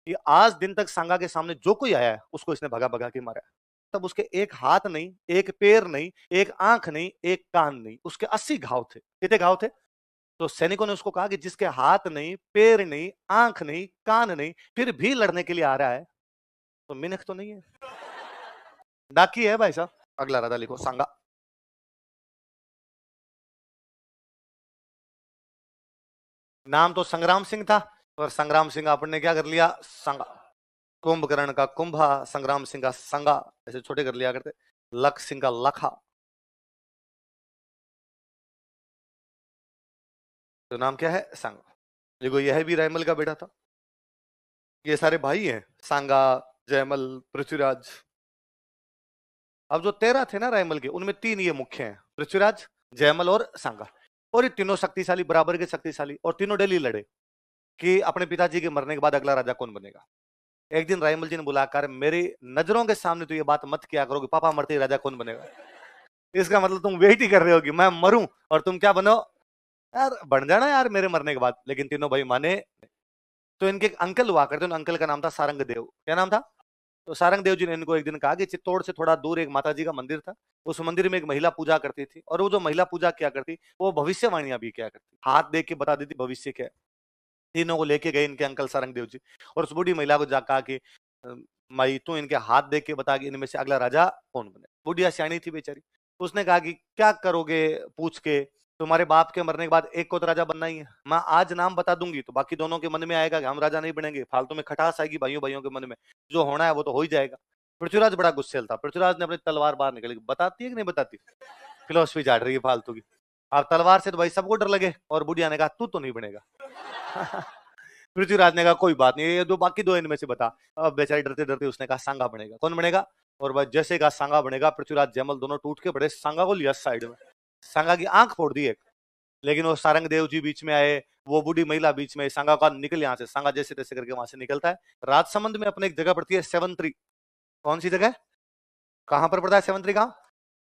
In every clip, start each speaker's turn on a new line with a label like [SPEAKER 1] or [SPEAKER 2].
[SPEAKER 1] कि आज दिन तक सांगा के सामने जो कोई आया है उसको इसने भगा भगा के मारा है। तब उसके एक हाथ नहीं, एक पैर नहीं, एक आंख नहीं, एक कान नहीं, उसके 80 घाव थे। कितने घाव थे? तो सैनिकों ने उसको कहा कि जिसके हाथ नहीं, पैर नहीं, आंख नहीं, कान नहीं, फिर भी लड़ने के लिए आ रहा है, तो मिनख तो नहीं है, डाकी है भाई साहब। अगला राजा लिखो, सांगा। नाम तो संग्राम सिंह था, और संग्राम सिंह आपने ने क्या कर लिया? सांगा। कुंभकर्ण का कुंभा, संग्राम सिंह का संगा, ऐसे छोटे कर लिया करते। लख सिंह का लखा। तो नाम क्या है? सांगा। देखो यह भी रायमल का बेटा था। ये सारे भाई हैं, सांगा, जयमल, पृथ्वीराज। अब जो 13 थे ना रायमल के, उनमें 3 ये मुख्य हैं, पृथ्वीराज, जयमल और सांगा। और ये तीनों शक्तिशाली, बराबर के शक्तिशाली, और तीनों डेली लड़े कि अपने पिताजी के मरने के बाद अगला राजा कौन बनेगा। एक दिन रायमल जी ने बुलाकर, मेरी नजरों के सामने तो ये बात मत किया करो कि पापा मरते ही राजा कौन बनेगा। इसका मतलब तुम वेट ही कर रहे हो कि मैं मरूं और तुम क्या बनो, यार बन जाना यार मेरे मरने के बाद। लेकिन तीनों भाई माने। तो इनके एक अंकल हुआ करते, उन अंकल का नाम था सारंग देव। क्या नाम था? तो सारंग देव जी ने इनको एक दिन कहा कि चित्तौड़ से थोड़ा दूर एक माता जी का मंदिर था, उस मंदिर में एक महिला पूजा करती थी, और वो जो महिला पूजा क्या करती, वो भविष्यवाणियां भी क्या करती, हाथ देख के बता देती भविष्य क्या है। तीनों को लेके गए इनके अंकल सारंग देव जी, और उस बूढ़ी महिला को जा कहा कि माई तू इनके हाथ देख के बता कि इनमें से अगला राजा कौन बने। बुढ़िया सियाणी थी बेचारी। उसने कहा कि क्या करोगे पूछ के, तुम्हारे बाप के मरने के बाद एक को तो राजा बनना ही है। मैं आज नाम बता दूंगी तो बाकी दोनों के मन में आएगा कि हम राजा नहीं बनेंगे, फालतू में खटास आएगी भाइयों भाइयों के मन में, जो होना है वो तो हो ही जाएगा। पृथ्वीराज बड़ा गुस्सेल था। पृथ्वीराज ने अपनी तलवार बाहर निकली, बताती है कि नहीं बताती, फिलोसफी झाड़ रही है फालतू की। अब तलवार से तो भाई सबको डर लगे, और बुढ़िया ने कहा तू तो नहीं बनेगा। पृथ्वीराज ने कहा कोई बात नहीं, ये दो बाकी दो इनमें से बता। अब बेचारी डरते डरते उसने कहा सांगा बनेगा। कौन बनेगा? और भाई जैसे कहा सांगा बनेगा, पृथ्वीराज जयमल दोनों टूट के बड़े, सांगा को लिया साइड में, सांगा की आंख फोड़ दी एक। लेकिन वो सारंग देव जी बीच में आए, वो बूढ़ी महिला बीच में, सांगा का निकल यहाँ से, सांगा जैसे तैसे करके वहां से निकलता है। राजसमंद में अपने एक जगह पड़ती है सेवंत्री। कौन सी जगह? कहां पर पड़ता है सेवंत्री गांव?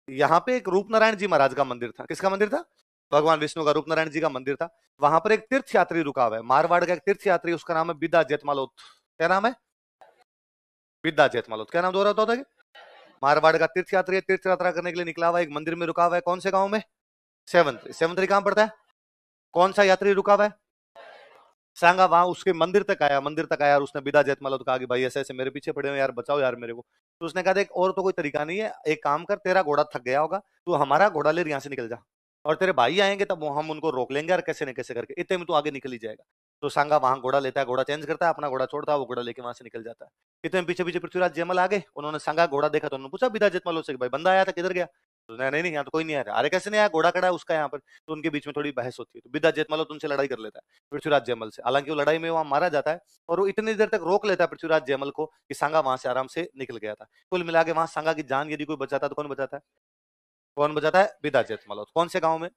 [SPEAKER 1] यहाँ पे एक रूप नारायण जी महाराज का मंदिर था। किसका मंदिर था? भगवान विष्णु का, रूप नारायण जी का मंदिर था। वहां पर एक तीर्थ यात्री रुका हुआ है, मारवाड़ का एक तीर्थ यात्री, उसका नाम है बिदा जेतमालोत। क्या नाम है? बिदा जेतमालोत। क्या नाम दोहराता होता है? मारवाड़ का तीर्थ यात्री है, तीर्थ यात्रा करने के लिए निकला हुआ है, एक मंदिर में रुका हुआ है। कौन से गांव में? सेवंत्री। सेवंत्री कहां पड़ता है? कौन सा यात्री रुका हुआ है? सांगा। वहां उसके मंदिर तक आया, मंदिर तक आया, और उसने बिदा जेतमाल कहा कि भाई ऐसे ऐसे मेरे पीछे पड़े हो यार, बचाओ यार मेरे को। तो उसने कहा देख और तो कोई तरीका नहीं है, एक काम कर, तेरा घोड़ा थक गया होगा, तू हमारा घोड़ा ले यहाँ से निकल जा, और तेरे भाई आएंगे तब हम उनको रोक लेंगे, और कैसे न कैसे करके इतने में तू आगे निकल ही जाएगा। तो सांगा वहां घोड़ा लेता है, घोड़ा चेंज करता है, अपना घोड़ा छोड़ता है, वो घोड़ा लेके वहां से निकल जाता है। इतने में पीछे पीछे पृथ्वीराज जयमल आ गए, उन्होंने सांगा घोड़ा देखा तो उन्होंने पूछा बिदा जेतमल से, भाई बंदा आया था किधर गया? तो नहीं नहीं यहाँ तो कोई नहीं आया। अरे कैसे नहीं आया, घोड़ा खड़ा है उसका यहाँ पर। तो उनके बीच में थोड़ी बहस होती है, तो बिदा जेतमल उनसे लड़ाई कर लेता है पृथ्वीराज जयमल से। हालांकि वो लड़ाई में वहां मारा जाता है, और वो इतनी देर तक रोक लेता है पृथ्वीराज जयमल को कि सांगा वहां से आराम से निकल गया था। कुल मिला के वहां सांगा की जान यदि कोई बचाता तो कौन बचाता है? कौन बचाता है? बिदा जेतमल। कौन से गांव में?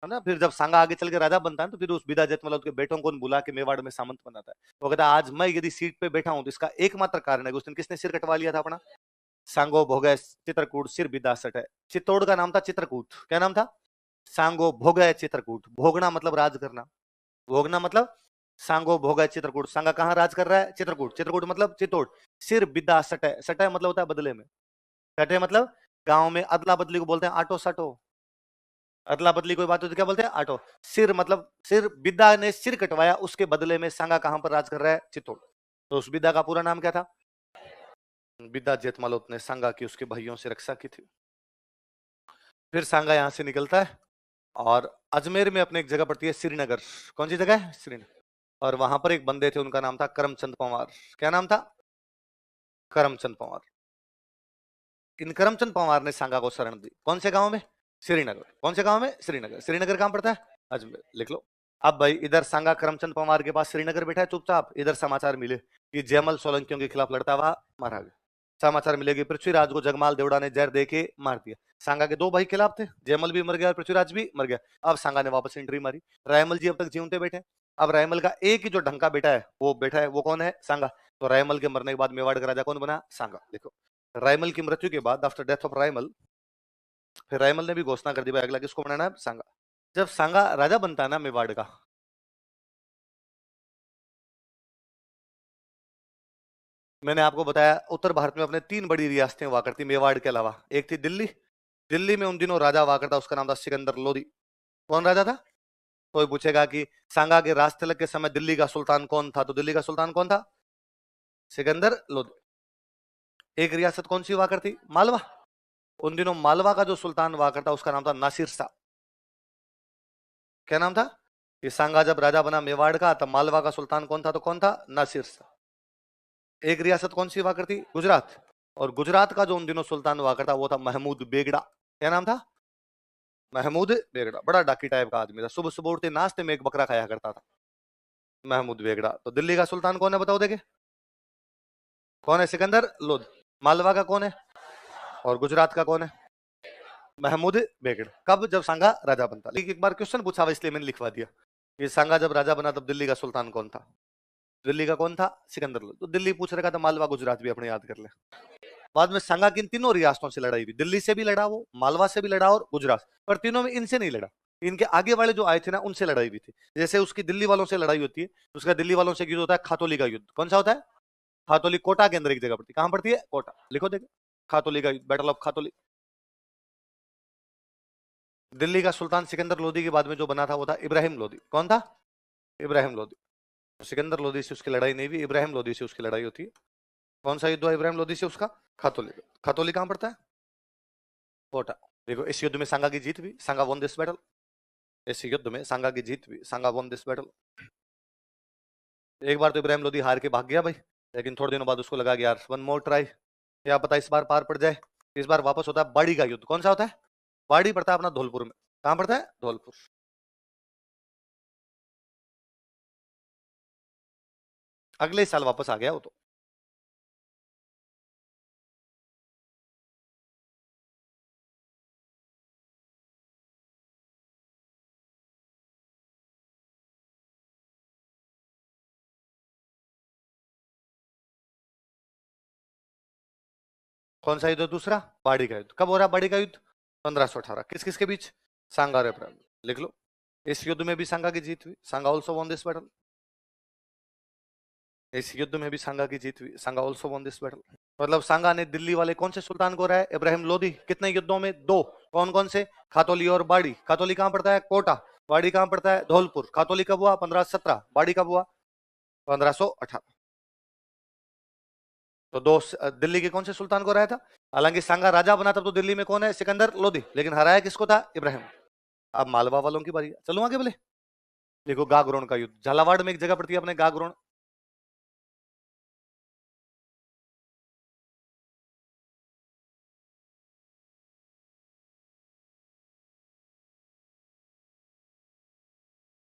[SPEAKER 1] है ना। फिर जब सांगा आगे चल के राजा बनता है तो फिर उस बिदा जेतमल के बेटों को बुला के मेवाड़ में सामंत बनाता है। वो कहता है आज मैं यदि सीट पे बैठा हूं तो इसका एकमात्र कारण है कि उस दिन किसने सिर कटवा लिया था अपना? सांगो भोगे चित्रकूट सिर बिदा सट है। चित्तौड़ का नाम था चित्रकूट। क्या नाम था? सांगो भोगे चित्रकूट। भोगना मतलब राज करना, भोगना मतलब सांगो भोग है चित्रकूट। सांगा कहां राज कर रहा है? चित्रकूट। चित्रकूट मतलब चित्तौड़। सिर बिदा सटे, सटे मतलब होता है बदले में, सटे मतलब गांव में अदला बदली को बोलते हैं आटो सटो। अदला बदली कोई बात होती है क्या बोलते हैं? आटो। सिर मतलब सिर, बिदा ने सिर कटवाया, उसके बदले में सांगा कहां पर राज कर रहा है? चित्तौड़। तो उस बिदा का पूरा नाम क्या था? बिदा जेतमालोत ने सांगा की उसके भाइयों से रक्षा की थी। फिर सांगा यहां से निकलता है, और अजमेर में अपने एक जगह पड़ती है श्रीनगर। कौन सी जगह है? श्रीनगर। और वहां पर एक बंदे थे, उनका नाम था करमचंद पंवार। क्या नाम था? करमचंद पंवार। इन करमचंद पंवार ने सांगा को शरण दी। कौन से गांव में? श्रीनगर। कौन से गांव में? श्रीनगर। श्रीनगर कहां पड़ता है? अजमेर। लिख लो। अब भाई इधर सांगा करमचंद पंवार के पास श्रीनगर बैठा है चुपचाप, इधर समाचार मिले कि जयमल सोलंकियों के खिलाफ लड़ता हुआ मारा गया। समाचार मिलेगी पृथ्वीराज को जगमाल देवड़ा ने जहर दे के मार दिया। सांगा के दो भाई खिलाफ थे, जयमल भी मर गया और पृथ्वीराज भी मर गया। अब सांगा ने वापस एंट्री मारी। रायमल जी अब तक जीवते बैठे। अब रायमल का एक ही जो ढंका बेटा है वो बैठा है, वो कौन है? सांगा। तो रायमल के मरने के बाद मेवाड़ का राजा कौन बना? सांगा। देखो रायमल की मृत्यु के बाद, आफ्टर डेथ ऑफ रायमल, फिर रायमल ने भी घोषणा कर दी भाई अगला किसको बनाना है? सांगा। जब सांगा राजा बनता है ना मेवाड़ का, मैंने आपको बताया उत्तर भारत में अपने 3 बड़ी रियासतें हुआ करती मेवाड़ के अलावा। एक थी दिल्ली, दिल्ली में उन दिनों राजा हुआ करता, उसका नाम था सिकंदर लोदी। कौन राजा था? कोई पूछेगा कि सांगा के राज तिलक के समय दिल्ली का सुल्तान कौन था, तो दिल्ली का सुल्तान कौन था? सिकंदर लोदी। एक रियासत कौन सी हुआ करती? मालवा। उन दिनों मालवा का जो सुल्तान हुआ करता उसका नाम था नासिर शाह। क्या नाम था? कि सांगा जब राजा बना मेवाड़ का, तब मालवा का सुल्तान कौन था? तो कौन था? नासिर शाह। एक रियासत कौन सी हुआ करती? गुजरात। और गुजरात का जो उन दिनों सुल्तान हुआ करता वो था महमूद बेगड़ा। क्या नाम था? महमूद बेगड़ा। बड़ा डाकी टाइप का आदमी था, सुबह सुबह उठते नाश्ते में एक बकरा खाया करता था। महमूद बेगड़ा। तो दिल्ली का सुल्तान कौन है बताओ देखे? कौन है? सिकंदर लोध। मालवा का कौन है? और गुजरात का कौन है? महमूद बेगड़ा। कब? जब सांगा राजा बनता। लेकिन एक बार क्वेश्चन पूछा हुआ इसलिए मैंने लिखवा दिया कि सांगा जब राजा बना तब दिल्ली का सुल्तान कौन था? दिल्ली का कौन था? सिकंदर लोधी। तो दिल्ली पूछ रखा था, मालवा गुजरात भी अपने याद कर ले। बाद में सांगा की इन तीनों रियासतों से लड़ाई हुई, दिल्ली से भी लड़ा वो, मालवा से भी लड़ा और गुजरात, पर तीनों में इनसे नहीं लड़ा। इनके आगे वाले जो आए थे ना उनसे लड़ाई हुई थी। जैसे उसकी दिल्ली वालों से लड़ाई होती है, उसका दिल्ली वालों से युद्ध होता है खातोली का युद्ध। कौन सा होता है? खातोली। कोटा के अंदर एक जगह पड़ती है। कहां पड़ती है? कोटा। लिखो देखो, खातोली का युद्ध, बैटल ऑफ खातोली। दिल्ली का सुल्तान सिकंदर लोधी के बाद में जो बना था वो था इब्राहिम लोधी। कौन था? इब्राहिम लोधी। सिकंदर लोधी से उसकी लड़ाई नहीं हुई, इब्राहिम लोधी से उसकी लड़ाई होती है। कौन सा युद्ध हुआ इब्राहिम लोधी से उसका? खातोली। खातोली कहां पड़ता है? कोटा। देखो इस युद्ध में सांगा की जीत हुई, सांगा वॉन दिस बैटल। इस युद्ध में सांगा की जीत हुई, सांगा वॉन दिस बैटल। एक बार तो इब्राहिम लोधी हार के भाग गया भाई, लेकिन थोड़े दिनों बाद उसको लगा कि यार वन मोर ट्राई, क्या पता इस बार पार पड़ जाए। इस बार वापस होता है बाड़ी का युद्ध। कौन सा होता है? बाड़ी पड़ता है अपना धौलपुर में। कहां पड़ता है? धौलपुर। अगले साल वापस आ गया वो तो। कौन सा युद्ध? दूसरा बाड़ी का युद्ध। कब हो रहा है बाड़ी का युद्ध? 1518। किस किस के बीच? सांगा और इब्राहिम। लिख लो। इस युद्ध में भी सांगा की जीत हुई, सांगा ऑल्सो वॉन दिस बैटल। इस युद्ध में भी सांगा की जीत हुई, सांगा ऑल्सो वॉन दिस बैटल। मतलब सांगा ने दिल्ली वाले कौन से सुल्तान को हराया? इब्राहिम लोधी। कितने युद्धों में? 2। कौन कौन से? खातोली और बाड़ी। खातोली कहां पड़ता है? कोटा। बाड़ी कहां पड़ता है? धौलपुर। खातोली कब हुआ? 1517। बाड़ी कब हुआ? 1518। तो दिल्ली के कौन से सुल्तान को हराया था? हालांकि सांगा राजा बना तब तो दिल्ली में कौन है? सिकंदर लोधी। लेकिन हराया किसको था? इब्राहिम। अब मालवा वालों की बारी। चलूं आगे बोले। देखो गागरोन का युद्ध, झालावाड़ में एक जगह पड़ती है अपने गागरोन।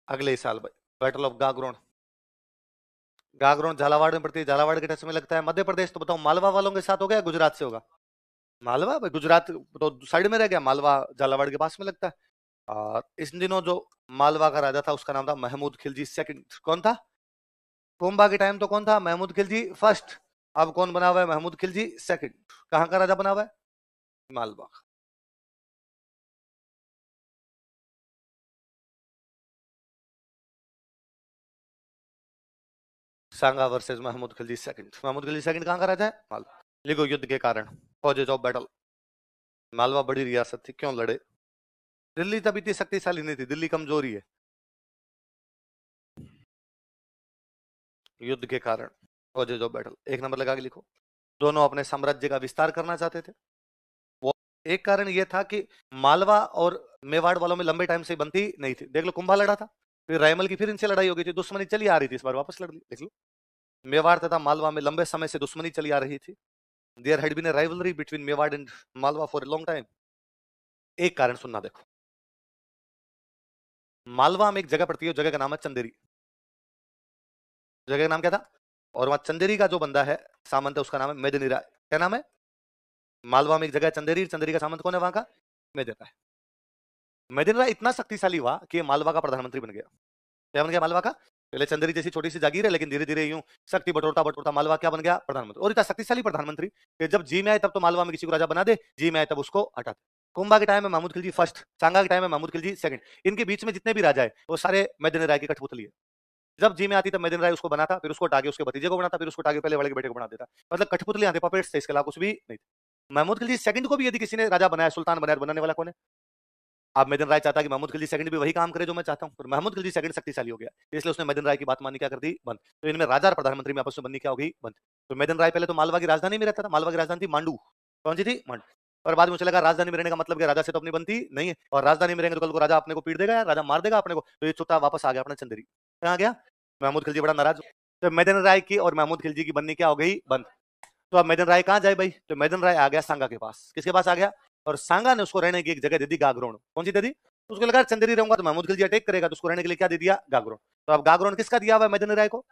[SPEAKER 1] अगले साल भाई, बैटल ऑफ गागरोन। गागरोन झालावाड़ में पड़ती है, झालावाड़ के टच में लगता है मध्य प्रदेश। तो बताओ मालवा वालों के साथ हो गया, गुजरात से होगा? मालवा भाई, गुजरात तो साइड में रह गया, मालवा झालावाड़ के पास में लगता है। और इस दिनों जो मालवा का राजा था उसका नाम था महमूद खिलजी सेकंड। कौन था? कोम्बा के टाइम तो कौन था? महमूद खिलजी फर्स्ट। अब कौन बना हुआ है? महमूद खिलजी सेकंड। कहां का राजा बना हुआ है? Malwa. Sanga versus Mahmud Khilji second. Mahmud Khilji second कहां का राजा है? मालवा। लिखो युद्ध के कारण, कॉजेज ऑफ बैटल। मालवा बड़ी रियासत थी, क्यों लड़े? दिल्ली तब इतनी शक्तिशाली नहीं थी, दिल्ली कमजोरी है। युद्ध के कारण, कॉजेज ऑफ बैटल। एक नंबर लगा के लिखो। दोनों अपने साम्राज्य का विस्तार करना चाहते थे। वो एक कारण यह था कि मालवा और मेवाड़ वालों में लंबे टाइम से बनती नहीं थी। देख लो कुंभा लड़ा था, फिर रायमल की फिर इनसे लड़ाई हो गई थी, दुश्मनी चली आ रही थी, इस बार वापस लड़ ली। देख लो, मेवाड़ तथा मालवा में लंबे समय से दुश्मनी चली आ रही थी। There had been a rivalry between Mewar and Malwa for a long time. एक कारण सुनना देखो, मालवा में एक जगह पड़ती है, जगह का नाम है चंदेरी। जगह का नाम क्या था? और वहां चंदेरी का जो बंदा है, सामंत है, उसका नाम है मेदिनी राय। क्या नाम है? मालवा में एक जगह है चंदेरी, चंदेरी का सामंत कौन है वहां का? मेदिनी राय। मेदिनी राय इतना शक्तिशाली हुआ कि मालवा का प्रधानमंत्री बन गया। क्या बन गया मालवा का? पहले चंदेरी जैसी छोटी सी जागीर है, लेकिन धीरे धीरे यूं शक्ति बटोरता बटोरता मालवा क्या बन गया? प्रधानमंत्री। और इतना शक्तिशाली प्रधानमंत्री कि जब जी में आए तब तो मालवा में किसी को राजा बना दे, जी में आए तब उसको हटा दे। कुंभा के टाइम में महमूद खिलजी फर्स्ट, सांगा के टाइम में महमूद खिलजी सेकंड। इनके बीच में जितने भी राजा है वो सारे मेदिनी राय की कठपुतली है। जब जी में आती तब मदन राय उसको बनाता, फिर उसको उठा के उसके भतीजे को बनाता, फिर उसको उठा के पहले वाले के बेटे को बना देता। मतलब कठपुतली आते, पपेट्स थे, इसके अलावा कुछ भी नहीं थे। महमूद खिलजी सेकंड को भी यदि किसी ने राजा बनाया, सुल्तान बनाया, बनाने वाला कौन है? अब मदन राय चाहता कि महमूद खिलजी सेकंड भी वही काम करे जो मैं चाहता हूं, पर महमूद खिलजी सेकंड शक्तिशाली हो गया, इसलिए उसने मदन राय की बात मानी, क्या कर दी? बंद। तो इनमें राजा और प्रधानमंत्री में आपस में बननी क्या हो गई? बंद। तो मदन राय पहले तो मालवा की राजधानी में रहता था, मालवा की राजधानी थी मांडू। कौन सी थी? मांडू। और बाद में मुझे लगा राजधानी में रहने का मतलब कि राजा से तो अपनी बनती नहीं है, और राजधानी में रहेंगे तो कल को राजा अपने को पीट देगा यार, राजा मार देगा अपने को, तो ये चुपचाप वापस आ गया अपना चंदेरी। कहाँ गया? महमूद खिलजी बड़ा नाराज। तो मदन राय की और महमूद खिलजी की बननी क्या हो गई? बंद। तो अब मदन राय कहाँ जाए भाई? तो मदन राय आ गया सांगा के पास। किसके पास आ गया? और सांगा ने उसको रहने की एक जगह दे दी, गागरोन। कौन सी दे दी? उसको लगा चंदेरी रहूंगा तो महमूद खिलजी अटैक करेगा, तो उसको रहने के लिए क्या दे दिया? गागरोन। तो अब गागरोन किसका दिया हुआ है? मदन राय को।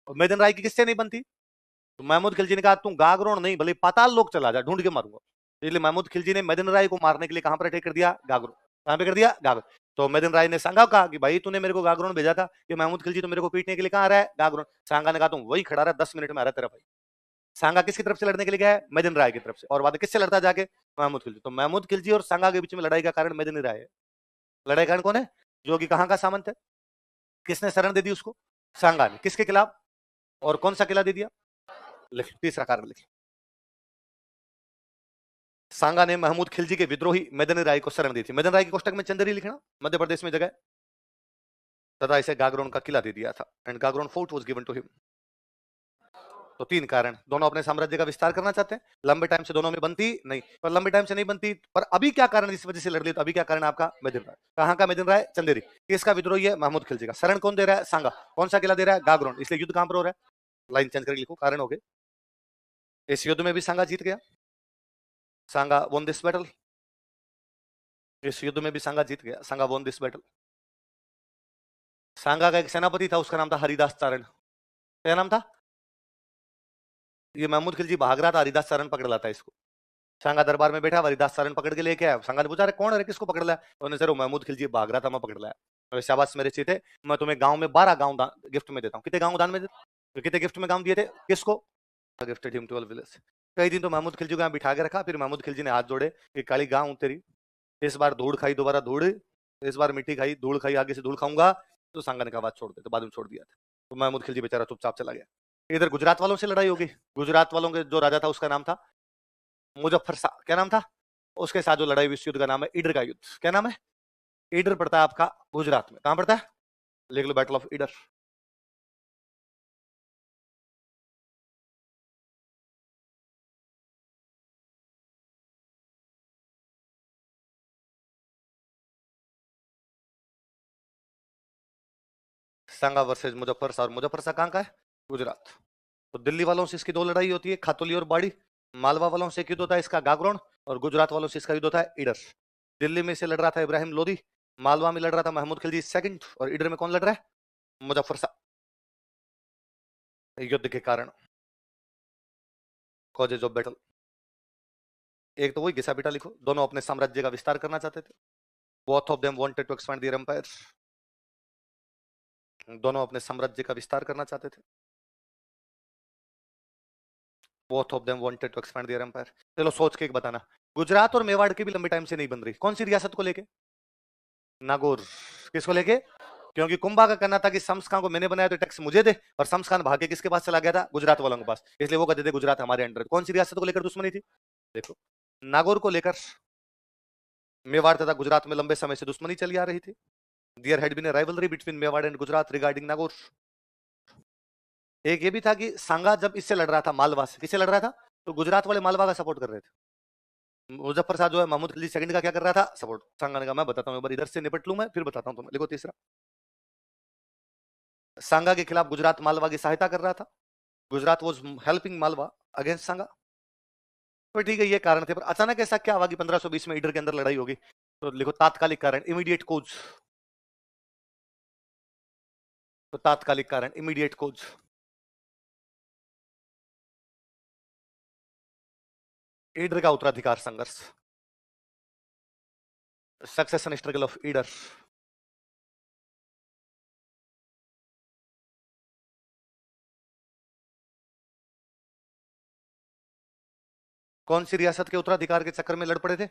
[SPEAKER 1] और मदन राय की किससे नहीं बनती? तो महमूद खिलजी ने कहा तू गागरोन नहीं भले पाताल लोक चला जा, ढूंढ के मारूंगा। इसलिए महमूद खिलजी ने मदन राय को मारने के लिए कहां पर अटैक कर दिया? गागरोन। कहां पे कर दिया? गागरोन। तो मदन राय ने सांगा कहा कि भाई तूने मेरे को गागरोन भेजा था कि महमूद खिलजी तो मेरे को पीटने के लिए कहां आ रहा है? गागरोन। सांगा ने कहा तुम वही खड़ा रहा, 10 मिनट में आ रहा तेरा भाई। सांगा किसकी तरफ से लड़ने के लिए गया है? मदन राय की तरफ से। और बाद किससे लड़ता जाके? महमूद खिलजी। तो महमूद खिलजी और सांगा के बीच में लड़ाई का कारण मदन राय है। लड़ाई कारण कौन है? जो कि कहां का सामंत है? किसने शरण दे दी उसको? सांगा ने। किसके खिलाफ? और कौन सा किला दे दिया? लिख, तीसरा कारण लिख। सांगा ने महमूद खिलजी के विद्रोही मदन राय को शरण दी थी। मदन राय के कोष्टक में चंदेरी लिखना, मध्य प्रदेश में जगह, तथा इसे गागरोन का किला दे दिया था, and Gagron fort was given to him. तो 3 कारण, दोनों अपने साम्राज्य का विस्तार करना चाहते हैं, लंबे टाइम से दोनों में बनती नहीं, पर लंबे टाइम से नहीं बनती, पर अभी क्या कारण इस वजह से लड़ ली? तो अभी क्या कारण आपका? मदन राय। कहां का मदन राय? चंदेरी। किसका विद्रोही है? महमूद खिलजी का। शरण कौन दे रहा है? सांगा। कौन सा किला दे रहा है? गागरोन। इसलिए युद्ध कहां पर हो रहा है? लाइन चेंज करके लिखो, कारण हो गए। इस युद्ध में भी सांगा जीत गया, सांगा वोन दिस बैटल। इस युद्ध में भी सांगा जीत गया, सांगा वोन दिस बैटल। सांगा का एक सेनापति था, उसका नाम था हरिदास चारण। क्या नाम था? ये महमूद खिलजी भाग रहा था, हरिदास चारण पकड़ लाता है इसको। सांगा दरबार में बैठा, हरिदास चारण पकड़ के लेके आया। सांगा ने पूछा अरे कौन है, किसको पकड़ लाया? उन्होंने सर वो महमूद खिलजी भाग रहा था, मैं पकड़ लाया। अरे शाबाश मेरे चीते, मैं तुम्हें गांव में 12 गांव गिफ्ट में देता हूँ। कितने गांव दान में देता? तो कितने गिफ्ट में गांव दिए थे? किसको? Gifted him 12 village. कई दिन तो महमूद खिलजी को यहाँ बिठा के रखा, फिर महमूद खिलजी ने हाथ जोड़े कि काली गांव तेरी, इस बार धूड़ खाई दोबारा धूड़, इस बार मिट्टी खाई धूड़ खाई, आगे से धूड़ खाऊंगा। तो सांगा ने कहा बात छोड़ दे, तो बाद में छोड़ दिया था। तो महमूद खिलजी बेचारा चुपचाप चला गया। इधर गुजरात वालों से लड़ाई होगी। गुजरात वालों के जो राजा था उसका नाम था मुजफ्फर शाह। क्या नाम था? उसके साथ जो लड़ाई हुई, युद्ध का नाम है ईडर का युद्ध। क्या नाम है? ईडर पड़ता है आपका गुजरात में। कहां पड़ता है? लिख लो, battle of Idar. Sanga versus Muzaffar Shah. और मुजफ्फर शाह कहां का है? गुजरात। तो दिल्ली वालों से इसकी 2 लड़ाई होती है, खातोली और बाड़ी। मालवा वालों से युद्ध होता है इसका गागरोन, और गुजरात वालों से इसका युद्ध होता है ईडर। दिल्ली में से लड़ रहा था इब्राहिम लोदी, मालवा में लड़ रहा था महमूद खिलजी सेकंड, और ईडर में कौन लड़ रहा है? मुजफ्फर शाह। युद्ध के कारण, कॉजेज ऑफ बैटल। एक तो वही घिसा पिटा लिखो, दोनों अपने साम्राज्य का विस्तार करना चाहते थे। Both of them wanted to expand their empire. दोनों अपने साम्राज्य का विस्तार करना चाहते थे। Both of them wanted to expand their empire. चलो सोच के एक बताना, गुजरात और मेवाड़ की भी लंबे टाइम से नहीं बन रही, कौन सी रियासत को लेके? नागौर। किसको लेके? क्योंकि कुंभा का कहना था कि शम्स खान को मैंने बनाया तो टैक्स मुझे दे, और शम्स खान भाग के किसके पास चला गया था? गुजरात वालों के पास। इसलिए वो कहते थे गुजरात हमारे अंडर। कौन सी रियासत को लेकर दुश्मनी थी? देखो, नागौर को लेकर मेवाड़ तथा गुजरात में लंबे समय से दुश्मनी चली आ रही थी। There had been a rivalry between Mewar and Gujarat regarding Nagaur. एक ये भी था कि सांगा जब इससे लड़ रहा था, मालवा से, किससे लड़ रहा था? तो गुजरात वाले मालवा का सपोर्ट कर रहे थे। मुजफ्फर शाह जो है महमूद खिलजी सेकंड का क्या कर रहा था? सपोर्ट। सांगा ने कहा मैं बताता हूँ, एक बार इधर से निपट लूं मैं, फिर बताता हूँ तुम्हें। लिखो तीसरा, सांगा के खिलाफ गुजरात मालवा की सहायता कर रहा था। Gujarat was helping Malwa against Sanga. तो ठीक है, ये कारण थे, पर अचानक ऐसा क्या हुआ कि 1520 में ईडर के अंदर लड़ाई होगी? तो लिखो तात्कालिक कारण, इमीडिएट कोज। तो तात्कालिक कारण, इमीडिएट कोज। ईडर का उत्तराधिकार संघर्ष, सक्सेशन स्ट्रगल ऑफ ईडर। कौन सी रियासत के उत्तराधिकार के चक्कर में लड़ पड़े थे?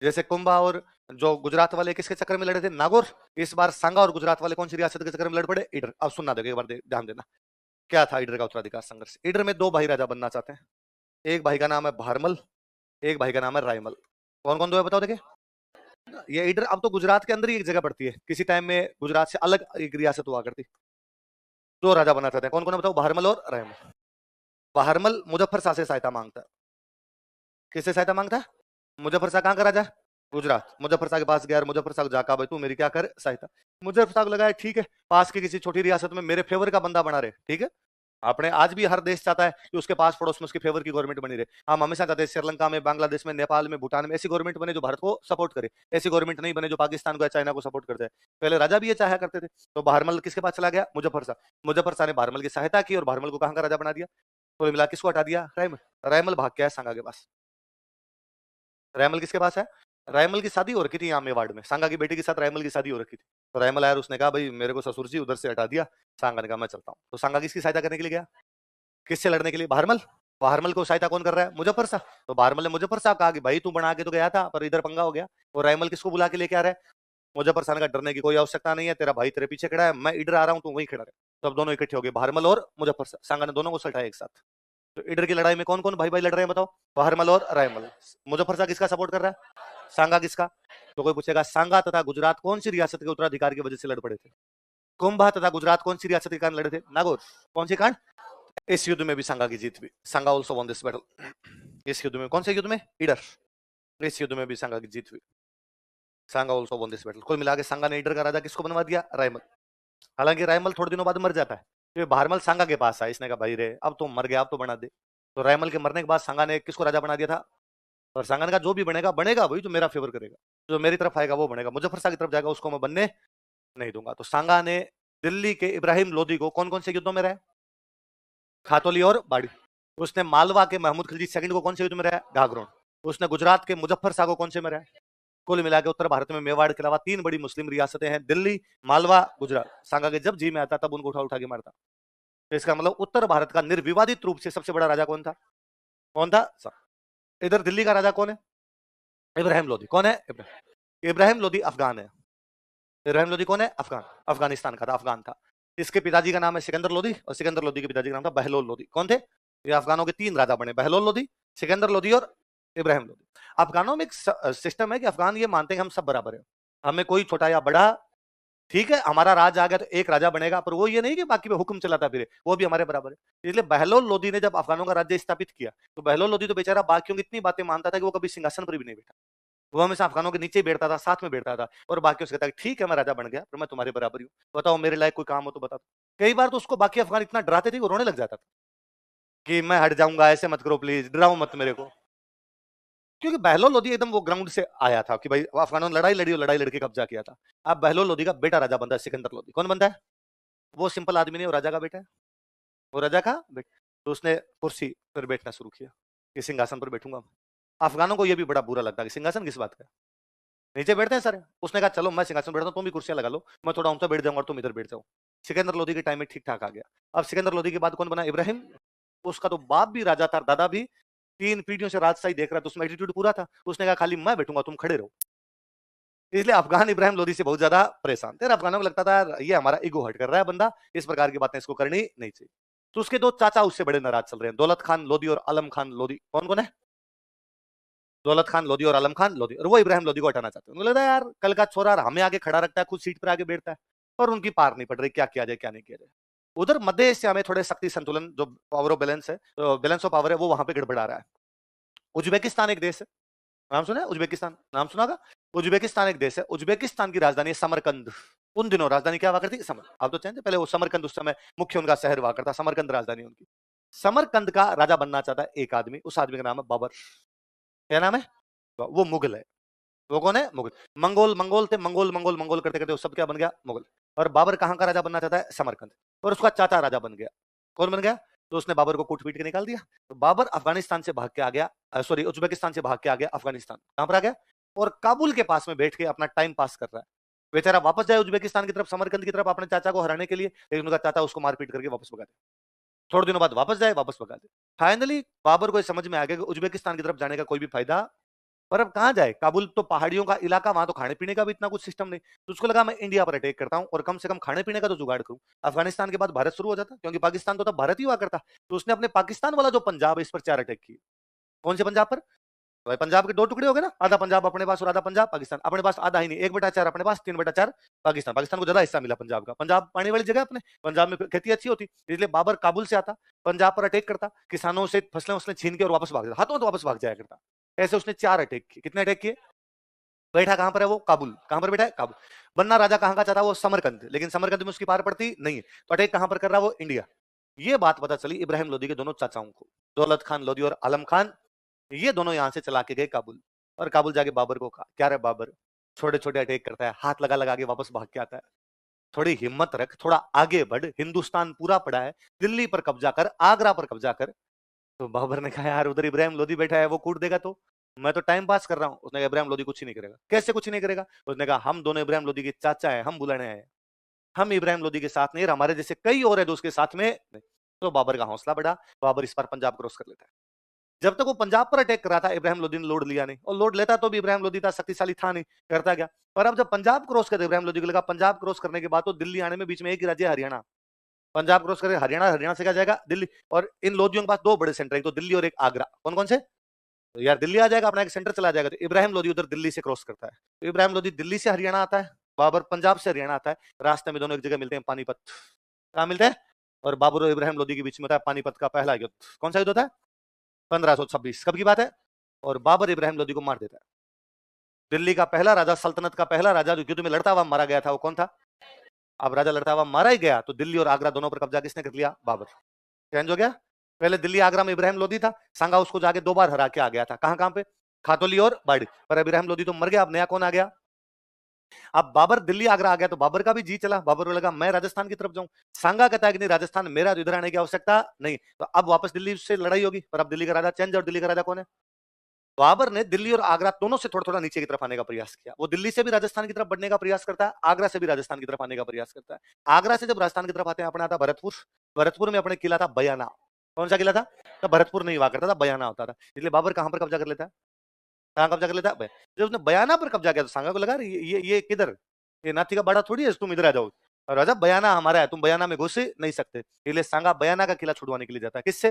[SPEAKER 1] जैसे कुंभा और जो गुजरात वाले किसके चक्कर में लड़े थे, नागौर। इस बार सांगा और गुजरात वाले कौन सी रियासत के चक्कर में लड़ पड़े, ईडर। अब सुनना देखो एक बार, ध्यान देना। क्या था ईडर का उत्तराधिकार संघर्ष? ईडर में दो भाई राजा बनना चाहते हैं। एक भाई का नाम है भारमल, एक भाई का नाम है रायमल। कौन कौन दो है बताओ देखे। ये ईडर अब तो गुजरात के अंदर ही एक जगह पड़ती है, किसी टाइम में गुजरात से अलग एक रियासत हुआ करती। दो राजा बनना चाहते हैं, कौन कौन है बताओ, भारमल और रायमल। भारमल मुजफ्फर शाह से सहायता मांगता है। किससे सहायता मांगता है? मुजफ्फर शाह कहाँ का राजा? गुजरात। मुजफ्फर शाह के पास गया और मुजफ्फर शाह जाका भाई तू मेरी क्या कर सहायता। मुजफ्फर शाह को लगा ठीक है, पास की किसी छोटी रियासत में मेरे फेवर का बंदा बना रहे, ठीक है। आपने आज भी हर देश चाहता है कि उसके पास पड़ोस में उसके फेवर की गवर्नमेंट बनी रहे। हम हमेशा चाहते हैं श्रीलंका में, बांग्लादेश में, नेपाल में, भूटान में ऐसी गवर्नमेंट बने जो भारत को सपोर्ट करे, ऐसी गवर्नमेंट नहीं बने जो पाकिस्तान को या चाइना को सपोर्ट करते हैं। पहले राजा भी ये चाहा करते थे। तो भारमल किसके पास चला गया? मुजफ्फर शाह। मुजफ्फर शाह ने भारमल की सहायता की और भारमल को कहां का राजा बना दिया? तो मिला किसको हटा दिया? रायमल। रायमल भाग गया सांगा के पास। रायमल किसके पास है? रायमल की शादी हो रखी थी यहाँ मेवाड़ में, सांगा की बेटी के साथ रायमल की शादी हो रखी थी। तो रायमल आया, उसने कहा भाई मेरे को ससुर जी उधर से हटा दिया। सांगा ने कहा मैं चलता हूँ। तो सांगा किसकी सहायता करने के लिए गया? किससे लड़ने के लिए? भारमल। भारमल को सहायता कौन कर रहा है? मुजफ्फर शाह। तो भारमल ने मुजफ्फर शाह कहा कि भाई तू बना के तो गया था पर इधर पंगा हो गया। और रायमल किसको बुला के लेके आ रहा है? मुजफ्फर शाह ने कहा डरने की कोई आवश्यकता नहीं है, तेरा भाई तेरे पीछे खड़ा है, मैं इधर आ रहा हूँ, तू वहीं खड़ा है। तो अब दोनों इकट्ठे हो गए, भारमल और मुजफ्फर शाह। सांगा ने दोनों को सटाया एक साथ। तो इधर की लड़ाई में कौन कौन भाई भाई लड़ रहे हैं बताओ? भारमल और रायमल। मुजफ्फर शाह किसका सपोर्ट कर रहा है? सांगा किसका? तो कोई पूछेगा सांगा तथा गुजरात कौन सी रियासत के उत्तराधिकार की वजह से लड़ पड़े थे? कुंभा तथा गुजरात कौन सी रियासत के कारण लड़े थे? नागौर। कौन सी कांड? इस युद्ध में भी सांगा की जीत हुई। सांगा ऑल्सो वन दिस बैटल। इस युद्ध में, कौन से युद्ध में? ईडर। इस युद्ध में भी सांगा की जीत हुई। सांगा ऑल्सो वन दिस बैटल। कुल मिला के सांगा ने ईडर का राजा किसको बनवा दिया? रायमल। हालांकि रायमल थोड़े दिनों बाद मर जाता है। फिर भारमल सांगा के पास आया, इसने कहा भाई रे अब तो मर गया, अब तो बना दे। तो रायमल के मरने के बाद सांगा ने किसको राजा बना दिया था? और सांगा ने कहा जो भी बनेगा बनेगा वही जो मेरा फेवर करेगा, जो मेरी तरफ आएगा वो बनेगा, मुजफ्फर शाह की तरफ जाएगा उसको मैं बनने नहीं दूंगा। तो सांगा ने दिल्ली के इब्राहिम लोदी को कौन कौन से युद्धों में रहा? खातौली और बाड़ी। उसने मालवा के महमूद खिलजी सेकंड को कौन से युद्ध में रहा? घाघरों। उसने गुजरात के मुजफ्फर शाह को कौन से में रहा? कुल मिला के उत्तर भारत में मेवाड़ के अलावा तीन बड़ी मुस्लिम रियासतें हैं, दिल्ली, मालवा, गुजरात। सांगा के जब जी में आता तब उनको उठा उठा के मारता। तो इसका मतलब उत्तर भारत का निर्विवादित रूप से सबसे बड़ा राजा कौन था? कौन था? इधर दिल्ली का राजा कौन है? इब्राहिम लोदी। कौन है? इब्राहिम लोदी अफगान है। इब्राहिम लोदी कौन है? अफगान, अफगानिस्तान का था, अफगान था। इसके पिताजी का नाम है सिकंदर लोदी और सिकंदर लोदी के पिताजी का नाम था बहलोल लोदी। कौन थे? ये अफगानों के तीन राजा बने, बहलोल लोदी, सिकंदर लोदी और इब्राहिम लोदी। अफगानों में एक सिस्टम है कि अफगान ये मानते हैं हम सब बराबर है, हमें कोई छोटा या बड़ा, ठीक है, हमारा राज आ गया तो एक राजा बनेगा, पर वो ये नहीं कि बाकी पे हुक्म चलाता फिरे, वो भी हमारे बराबर है। इसलिए बहलोल लोदी ने जब अफगानों का राज्य स्थापित किया तो बहलोल लोदी तो बेचारा बाकियों की इतनी बातें मानता था कि वो कभी सिंहासन पर भी नहीं बैठा। वो हमेशा अफगानों के नीचे बैठता था, साथ में बैठता था और बाकी उसके कहता ठीक है मैं राजा बन गया पर मैं तुम्हारे बराबर ही हूँ, बताओ मेरे लायक कोई काम हो तो बता दो। कई बार तो उसको बाकी अफगान इतना डराते थे वो रोने लग जाता था कि मैं हट जाऊंगा, ऐसे मत करो प्लीज, डराओ मत मेरे को। क्योंकि बहलोल लोदी एकदम वो ग्राउंड से आया था कि भाई अफगानों ने लड़ाई लड़ी और लड़ाई लड़के कब्जा किया था। अब बहलोल लोदी का बेटा राजा बनता है सिकंदर लोदी। कौन बनता है? वो सिंपल आदमी नहीं, वो राजा का बेटा है। वो राजा का बेटा। तो उसने कुर्सी पर बैठना शुरू किया कि सिंहासन पर बैठूंगा। अफगानों को यह भी बड़ा बुरा लगता है कि सिंहासन किस बात का, नीचे बैठते हैं सारे। उसने कहा चलो मैं सिंहासन बैठता हूँ, तुम भी कुर्सियां लगा लो, मैं थोड़ा ऊंचा बैठ जाऊंगा और तुम इधर बैठ जाओ। सिकंदर लोदी के टाइम में ठीक ठाक आ गया। अब सिकंदर लोदी के बाद कौन बना? इब्राहिम। उसका तो बाप भी राजा था, दादा भी, तीन पीढ़ियों से राजशाही देख रहा था, उसमें एटीट्यूड पूरा था। उसने कहा खाली मैं बैठूंगा, तुम खड़े रहो। इसलिए अफगान इब्राहिम लोदी से बहुत ज्यादा परेशान थे। अफगानों को लगता था यार ये हमारा ईगो हर्ट कर रहा है बंदा, इस प्रकार की बातें इसको करनी नहीं चाहिए। तो उसके दो चाचा उससे बड़े नाराज चल रहे हैं, दौलत खान लोदी और आलम खान लोदी। कौन कौन है? दौलत खान लोदी और आलम खान लोदी। और वो इब्राहिम लोदी को हटाना चाहते हैं। उनको लगता है यार कल का छोरा हमें आगे खड़ा रखता है, खुद सीट पर आगे बैठता है और उनकी पार नहीं पड़ रही, क्या किया जाए क्या नहीं किया जाए। उधर मध्य एशिया में थोड़े शक्ति संतुलन, जो पावर ऑफ बैलेंस है, बैलेंस ऑफ पावर है, वो वहां पे गड़बड़ा रहा है। उज्बेकिस्तान एक देश है, नाम सुना है? उज्बेकिस्तान नाम सुना होगा। उज्बेकिस्तान एक देश है, उज्बेकिस्तान की राजधानी है समरकंद। उन दिनों राजधानी क्या हुआ करती? समर। आप तो चाहते पहले वो समरकंद, उस समय मुख्य उनका शहर हुआ करता, समरकंद राजधानी उनकी। समरकंद का राजा बनना चाहता है एक आदमी, उस आदमी का नाम है बाबर। क्या नाम है? वो मुगल है। वो कौन है? मुगल। मंगोल मंगोल थे, मंगोल मंगोल मंगोल करते करते वो सब क्या बन गया? मुगल। और बाबर कहां का राजा बनना चाहता है? समरकंद। और उसका चाचा राजा बन गया। कौन बन गया? तो उसने बाबर को कूट पीट के निकाल दिया। तो बाबर अफगानिस्तान से भाग के आ गया, सॉरी उज्बेकिस्तान से भाग के आ गया अफगानिस्तान। कहां पर आ गया? और काबुल के पास में बैठ के अपना टाइम पास कर रहा है। बेचारा वापस जाए उज्बेकिस्तान की तरफ, समरकंद की तरफ, अपने चाचा को हराने के लिए, लेकिन उनका चाचा उसको मारपीट करके वापस भगा दे। थोड़े दिनों बाद वापस जाए, वापस भगा दे। फाइनली बाबर को समझ में आ गया कि उज्बेकिस्तान की तरफ जाने का कोई भी फायदा पर अब कहाँ जाए, काबुल तो पहाड़ियों का इलाका, वहां तो खाने पीने का भी इतना कुछ सिस्टम नहीं। तो उसको लगा मैं इंडिया पर अटैक करता हूँ और कम से कम खाने पीने का तो जुगाड़ करूँ। अफगानिस्तान के बाद भारत शुरू हो जाता, क्योंकि पाकिस्तान तो तब भारत ही हुआ करता। तो उसने अपने पाकिस्तान वाला जो पंजाब है इस पर 4 अटैक किए। कौन से पंजाब पर? भाई पंजाब के 2 टुकड़े हो गए ना, आधा पंजाब अपने पास और आधा पंजाब पाकिस्तान। अपने पास आधा ही नहीं, 1/4 अपने पास, 3/4 पाकिस्तान। पाकिस्तान को ज्यादा हिस्सा मिला पंजाब का। पंजाब पानी वाली जगह अपने, पंजाब में खेती अच्छी होती, इसलिए बाबर काबुल से आता, पंजाब पर अटैक करता, किसानों से फसलें वसलें छीन के और वापस भाग जाता, हाथों तो वापस भाग जाया करता। ऐसे उसने 4 अटैक किए। कितने अटैक किए? बैठा कहां पर है वो? काबुल। कहां पर बैठा है? काबुल। बनना राजा कहां का चाहता? वो समरकंद, लेकिन समरकंद में उसकी पार पड़ती नहीं है। तो अटैक कहां पर कर रहा? वो इंडिया। ये बात पता चली इब्राहिम लोदी के दोनों चाचाओं को, दौलत खान लोदी और आलम खान। ये दोनों यहां से चला के गए काबुल, और काबुल जाके बाबर को कहा, क्या रे बाबर, छोटे छोटे अटैक करता है, हाथ लगा लगा के वापस भाग के आता है, थोड़ी हिम्मत रख, थोड़ा आगे बढ़, हिंदुस्तान पूरा पड़ा है, दिल्ली पर कब्जा कर, आगरा पर कब्जा कर। तो बाबर ने कहा, यार उधर इब्राहिम लोदी बैठा है, वो कूट देगा तो मैं तो टाइम पास कर रहा हूं। उसने कहा, इब्राहिम लोदी कुछ ही नहीं करेगा। कैसे कुछ नहीं करेगा? उसने कहा, हम दोनों इब्राहिम लोदी के चाचा है, हम बुलाने आए, हम इब्राहिम लोदी के साथ नहीं, हमारे जैसे कई और है जो उसके साथ में नहीं। तो बाबर का हौसला बढ़ा, बाबर इस बार पंजाब क्रॉस कर लेता है। जब तक वो पंजाब पर अटैक कर रहा था, इब्राहिम लोदी ने लोड लिया नहीं, और लोड लेता तो भी इब्राहिम लोदी था शक्तिशाली था नहीं, करता गया। पर अब जब पंजाब क्रॉस कर इब्राहिम लोदी को लगा, पंजाब क्रॉस करने के बाद तो दिल्ली आने में बीच में एक ही राज्य है, हरियाणा। पंजाब क्रॉस करे हरियाणा, हरियाणा से क्या जाएगा? दिल्ली। और इन लोदियों के पास 2 बड़े सेंटर, एक तो दिल्ली और एक आगरा। कौन कौन से? तो यार दिल्ली आ जाएगा, अपना एक सेंटर चला जाएगा। तो इब्राहिम लोदी उधर दिल्ली से क्रॉस करता है। तो इब्राहिम लोदी दिल्ली से हरियाणा आता है, बाबर पंजाब से हरियाणा आता है। रास्ते में दोनों एक जगह मिलते हैं, पानीपत। कहाँ मिलते हैं? और बाबर और इब्राहिम लोदी के बीच में होता है पानीपत का पहला युद्ध। कौन सा युद्ध होता है? 1526। कब की बात है? और बाबर इब्राहिम लोदी को मार देता है। दिल्ली का पहला राजा, सल्तनत का पहला राजा जो युद्ध में लड़ता हुआ मारा गया था, वो कौन था? अब राजा लड़ता हुआ मारा ही गया, तो दिल्ली और आगरा दोनों पर कब्जा किसने कर लिया? बाबर। चेंज हो गया। पहले दिल्ली आगरा में इब्राहिम लोदी था, सांगा उसको जाके 2 बार हरा के आ गया था। कहां कहां पे? खातोली और बाड़ी। पर इब्राहिम लोदी तो मर गया, अब नया कौन आ गया? अब बाबर दिल्ली आगरा आ गया, तो बाबर का भी जी चला, बाबर को लगा मैं राजस्थान की तरफ जाऊं। सांगा कहता है कि नहीं, राजस्थान मेरा, तो इधर आने की आवश्यकता नहीं। तो अब वापस दिल्ली से लड़ाई होगी, पर अब दिल्ली का राजा चेंज, और दिल्ली का राजा कौन है? बाबर ने दिल्ली और आगरा दोनों से थोड़ा थोड़ा नीचे की तरफ आने का प्रयास किया। वो दिल्ली से भी राजस्थान की तरफ बढ़ने का प्रयास करता है, आगरा से भी राजस्थान की तरफ आने का प्रयास करता है। आगरा से जब राजस्थान की तरफ आते हैं, अपने आता भरतपुर। भरतपुर में अपने किला था बयाना। कौन सा किला था? तो भरतपुर नहीं हुआ करता था, बयाना होता था। इसलिए बाबर कहां पर कब्जा कर लेता है? कहां कब्जा कर लेता है? जब उसने बयाना पर कब्जा किया, तो सांगा को लगा ये किधर, ये नाथी का बड़ा थोड़ी है तुम इधर आ जाओ। और राजा बयाना हमारा है, तुम बयाना में घुस नहीं सकते। इसलिए सांगा बयाना का किला छुड़वाने के लिए जाता है। किससे?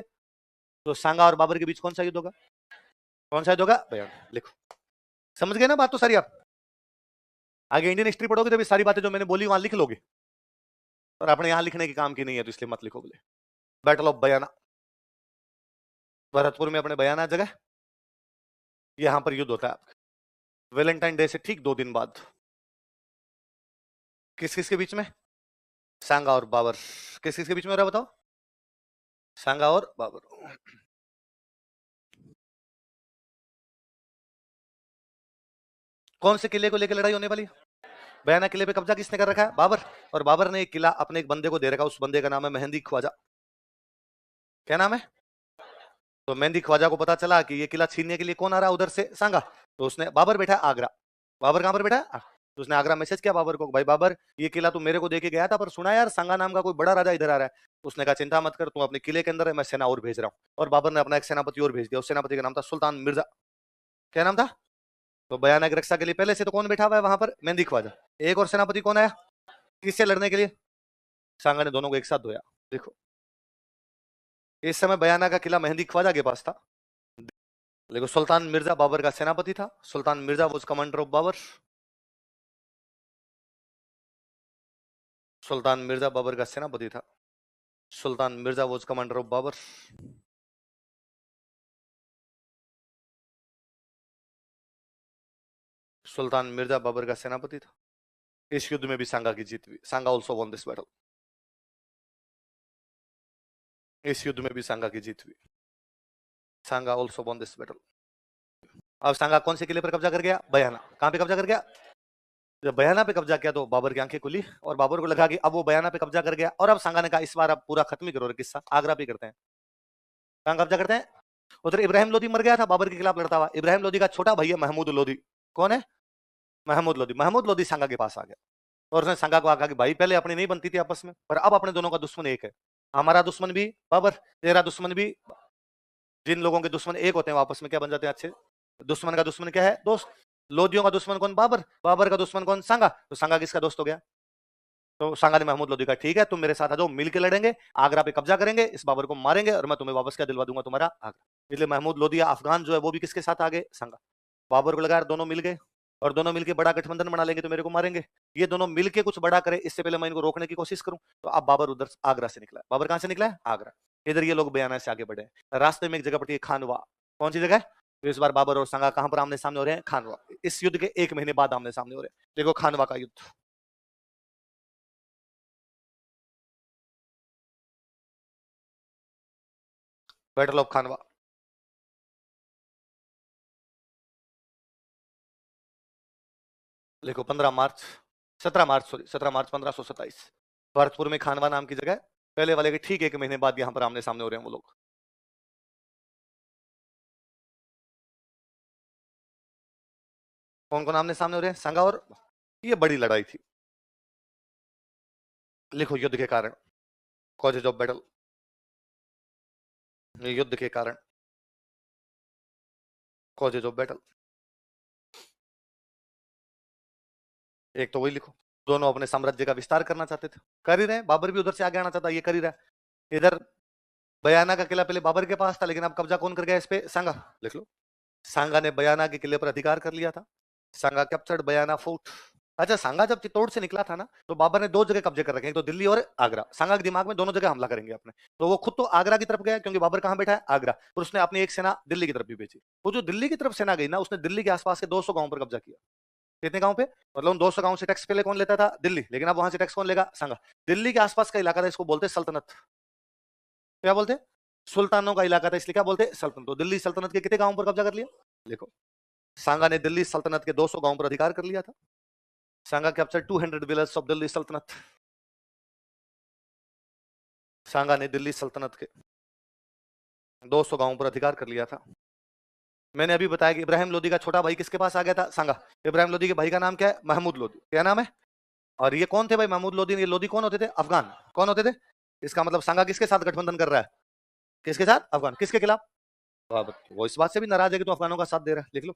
[SPEAKER 1] तो सांगा और बाबर के बीच कौन सा युद्ध होगा? कौन सा युद्ध होगा? बयाना। लिखो। समझ गए ना बात तो सारी आप? आगे इंडियन हिस्ट्री पढ़ोगे तो भी सारी बातें जो मैंने बोली वहां लिख लोगे, और अपने यहां लिखने के काम की नहीं है, तो इसलिए मत लिखो बोले। बैटल ऑफ बयाना, भरतपुर में अपने बयाना जगह, यहां पर युद्ध होता है आपका। वैलेंटाइन डे से ठीक 2 दिन बाद। किस किस के बीच में? सांगा और बाबर। किस किस के बीच में हो रहा है बताओ? सांगा और बाबर। कौन से किले को लेकर लड़ाई होने वाली? बयाना किले पे कब्जा किसने कर रखा है? बाबर। और बाबर ने एक किला अपने एक बंदे को दे रखा, उस बंदे का नाम है मेहंदी ख्वाजा। क्या नाम है? तो मेहंदी ख्वाजा को पता चला कि ये किला छीनने के लिए कौन आ रहा है उधर से, सांगा। तो उसने, बाबर बैठा आगरा। बाबर कहां पर बैठा? तो उसने आगरा मैसेज किया बाबर को, भाई बाबर, ये किला तू मेरे को देके गया था, पर सुना यार सांगा नाम का कोई बड़ा राजा इधर आ रहा है। उसने कहा चिंता मत कर, तू अपने किले के अंदर है, मैं सेना और भेज रहा हूँ। और बाबर ने अपना एक सेनापति और भेज दिया, उस सेनापति का नाम था सुल्तान मिर्जा। क्या नाम था? तो बयाना की रक्षा के लिए पहले से तो कौन बैठा हुआ है वहां पर? मेहंदी ख्वाजा। एक और सेनापति कौन आया किससे लड़ने के लिए? सांगा ने दोनों को एक साथ धोया। देखो, इस समय बयाना का किला मेहंदी ख्वाजा के पास था, लेकिन सुल्तान मिर्जा बाबर का सेनापति था। Sultan Mirza was commander of Babur. Sultan Mirza Babur का सेनापति था। Sultan Mirza was commander of Babur. Sultan Mirza Babur का सेनापति था। इस युद्ध में भी सांगा की जीत हुई। सांगा ऑल्सो वॉन दिस बैटल। इस युद्ध में भी सांगा की जीत हुई। सांगा ऑल्सो वॉन दिस बैटल। अब सांगा कौन से किले पर कब्जा कर गया? बयाना। कहां पे कब्जा कर गया? जब बयाना पे कब्जा किया तो बाबर की आंखें खुली, और बाबर को लगा कि अब वो बयाना पे कब्जा कर गया। और अब सांगा ने कहा इस बार अब पूरा खत्म ही करो किस्सा, आगरा पे करते हैं। कहां कब्जा करते हैं? उधर इब्राहिम लोदी मर गया था बाबर के खिलाफ लड़ता हुआ। इब्राहिम लोदी का छोटा भाई है महमूद लोदी। कौन है? महमूद लोदी। महमूद लोदी सांगा के पास आ गया, और उसने सांगा को कहा कि भाई पहले अपनी नहीं बनती थी आपस में, पर अब अपने दोनों का दुश्मन एक है। हमारा दुश्मन भी बाबर, तेरा दुश्मन भी। जिन लोगों के दुश्मन एक होते हैं, आपस में क्या बन जाते हैं? अच्छे दुश्मन का दुश्मन क्या है? दोस्त। लोदियों का दुश्मन कौन? बाबर। बाबर का दुश्मन कौन? सांगा। तो सांगा किसका दोस्त हो गया? तो सांगा ने महमूद लोदी का, ठीक है तुम मेरे साथ आ जाओ, मिलके लड़ेंगे, आगरा पे कब्जा करेंगे, इस बाबर को मारेंगे और मैं तुम्हें वापस क्या दिलवा दूंगा? तुम्हारा आगरा। इसलिए महमूद लोदिया अफगान जो है वो भी किसके साथ आ गए? सांगा। बाबर को लगा यार दोनों मिल गए और दोनों मिलके बड़ा गठबंधन बना लेंगे तो मेरे को मारेंगे, ये दोनों मिलके कुछ बड़ा करे इससे पहले मैं इनको रोकने की कोशिश करूं। तो अब बाबर उधर आगरा से निकला। बाबर कहां से निकला है? आगरा। इधर ये लोग बयाना से आगे बढ़े, रास्ते में एक जगह पड़ती है खानवा। कौन सी जगह है? तो इस बार बाबर और सांगा कहां पर आमने सामने हो रहे हैं? खानवा। इस युद्ध के 1 महीने बाद आमने सामने हो रहे हैं। देखो खानवा का युद्ध, बैटल ऑफ खानवा। देखो 15 मार्च, 17 मार्च, सॉरी 17 मार्च 1527, भरतपुर में खानवा नाम की जगह। पहले वाले के ठीक 1 महीने बाद यहां पर आमने सामने हो रहे हैं वो लोग। कौन कौन आमने सामने हो रहे हैं? सांगा और, ये बड़ी लड़ाई थी। लिखो युद्ध के कारण, कॉजेज ऑफ बैटल, युद्ध के कारण, कॉजेज ऑफ बैटल। एक तो वही लिखो, दोनों अपने साम्राज्य का विस्तार करना चाहते थे, कर ही रहे हैं। बाबर भी उधर से आगे आना चाहता, ये कर ही रहा है। इधर बयाना का किला पहले बाबर के पास था, लेकिन अब कब्जा कौन कर गया इस पे? सांगा। लिख लो, सांगा ने बयाना के किले पर अधिकार कर लिया था। सांगा कैप्चर्ड बयाना फोर्ट। अच्छा, सांगा जब चित्तौड़ से निकला था ना, तो बाबर ने 2 जगह कब्जे कर रखे, एक तो दिल्ली और आगरा। सांगा के दिमाग में दोनों जगह हमला करेंगे अपने, तो वो खुद तो आगरा की तरफ गया क्योंकि बाबर कहां बैठा है? आगरा। और उसने अपनी एक सेना दिल्ली की तरफ भी भेजी। वो जो दिल्ली की तरफ सेना गई ना, उसने दिल्ली के आसपास के 200 गांव पर कब्जा किया। कितने गांव पे? मतलब 200 गांव से टैक्स पहले कौन लेता था? दिल्ली। लेकिन अब वहां से टैक्स कौन लेगा? सांगा। दिल्ली के आसपास का इलाका था, इसको बोलते सल्तनत। क्या बोलते? सुल्तानों का इलाका था, इसलिए क्या बोलते? सल्तनत। तो दिल्ली सल्तनत के कितने गांव पर कब्जा कर लिया? देखो, सांगा ने दिल्ली सल्तनत के 200 गांव पर अधिकार कर लिया था। सांगा कैप्चर 200 विलेज ऑफ दिल्ली सल्तनत। सांगा ने दिल्ली सल्तनत के 200 गांवों पर अधिकार कर लिया था। मैंने अभी बताया कि इब्राहिम लोदी का छोटा भाई किसके पास आ गया था? सांगा। इब्राहिम लोदी के भाई का नाम क्या है? महमूद लोदी। क्या नाम है? और ये कौन थे भाई महमूद लोदी? ये लोदी कौन होते थे? अफगान। कौन होते थे? इसका मतलब सांगा किसके साथ गठबंधन कर रहा है? किसके साथ? अफगान। किसके खिलाफ? बाबर। वो इस बात से भी नाराज है कि तो अफगानों का साथ दे रहा है। लिख लो,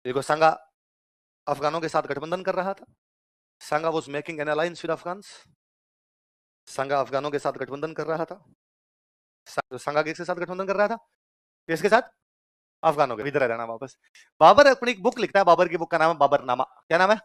[SPEAKER 1] देखो सांगा अफगानों के साथ गठबंधन कर रहा था। Sanga was making an alliance with Afghan. Sanga अफगानों के साथ गठबंधन कर रहा था। सांगा किसके साथ गठबंधन कर रहा था? किसके साथ? अफगानों के। इधर रहना वापस। बाबर अपनी एक बुक लिखता है, बाबर की बुक का नाम है बाबरनामा। क्या नाम है?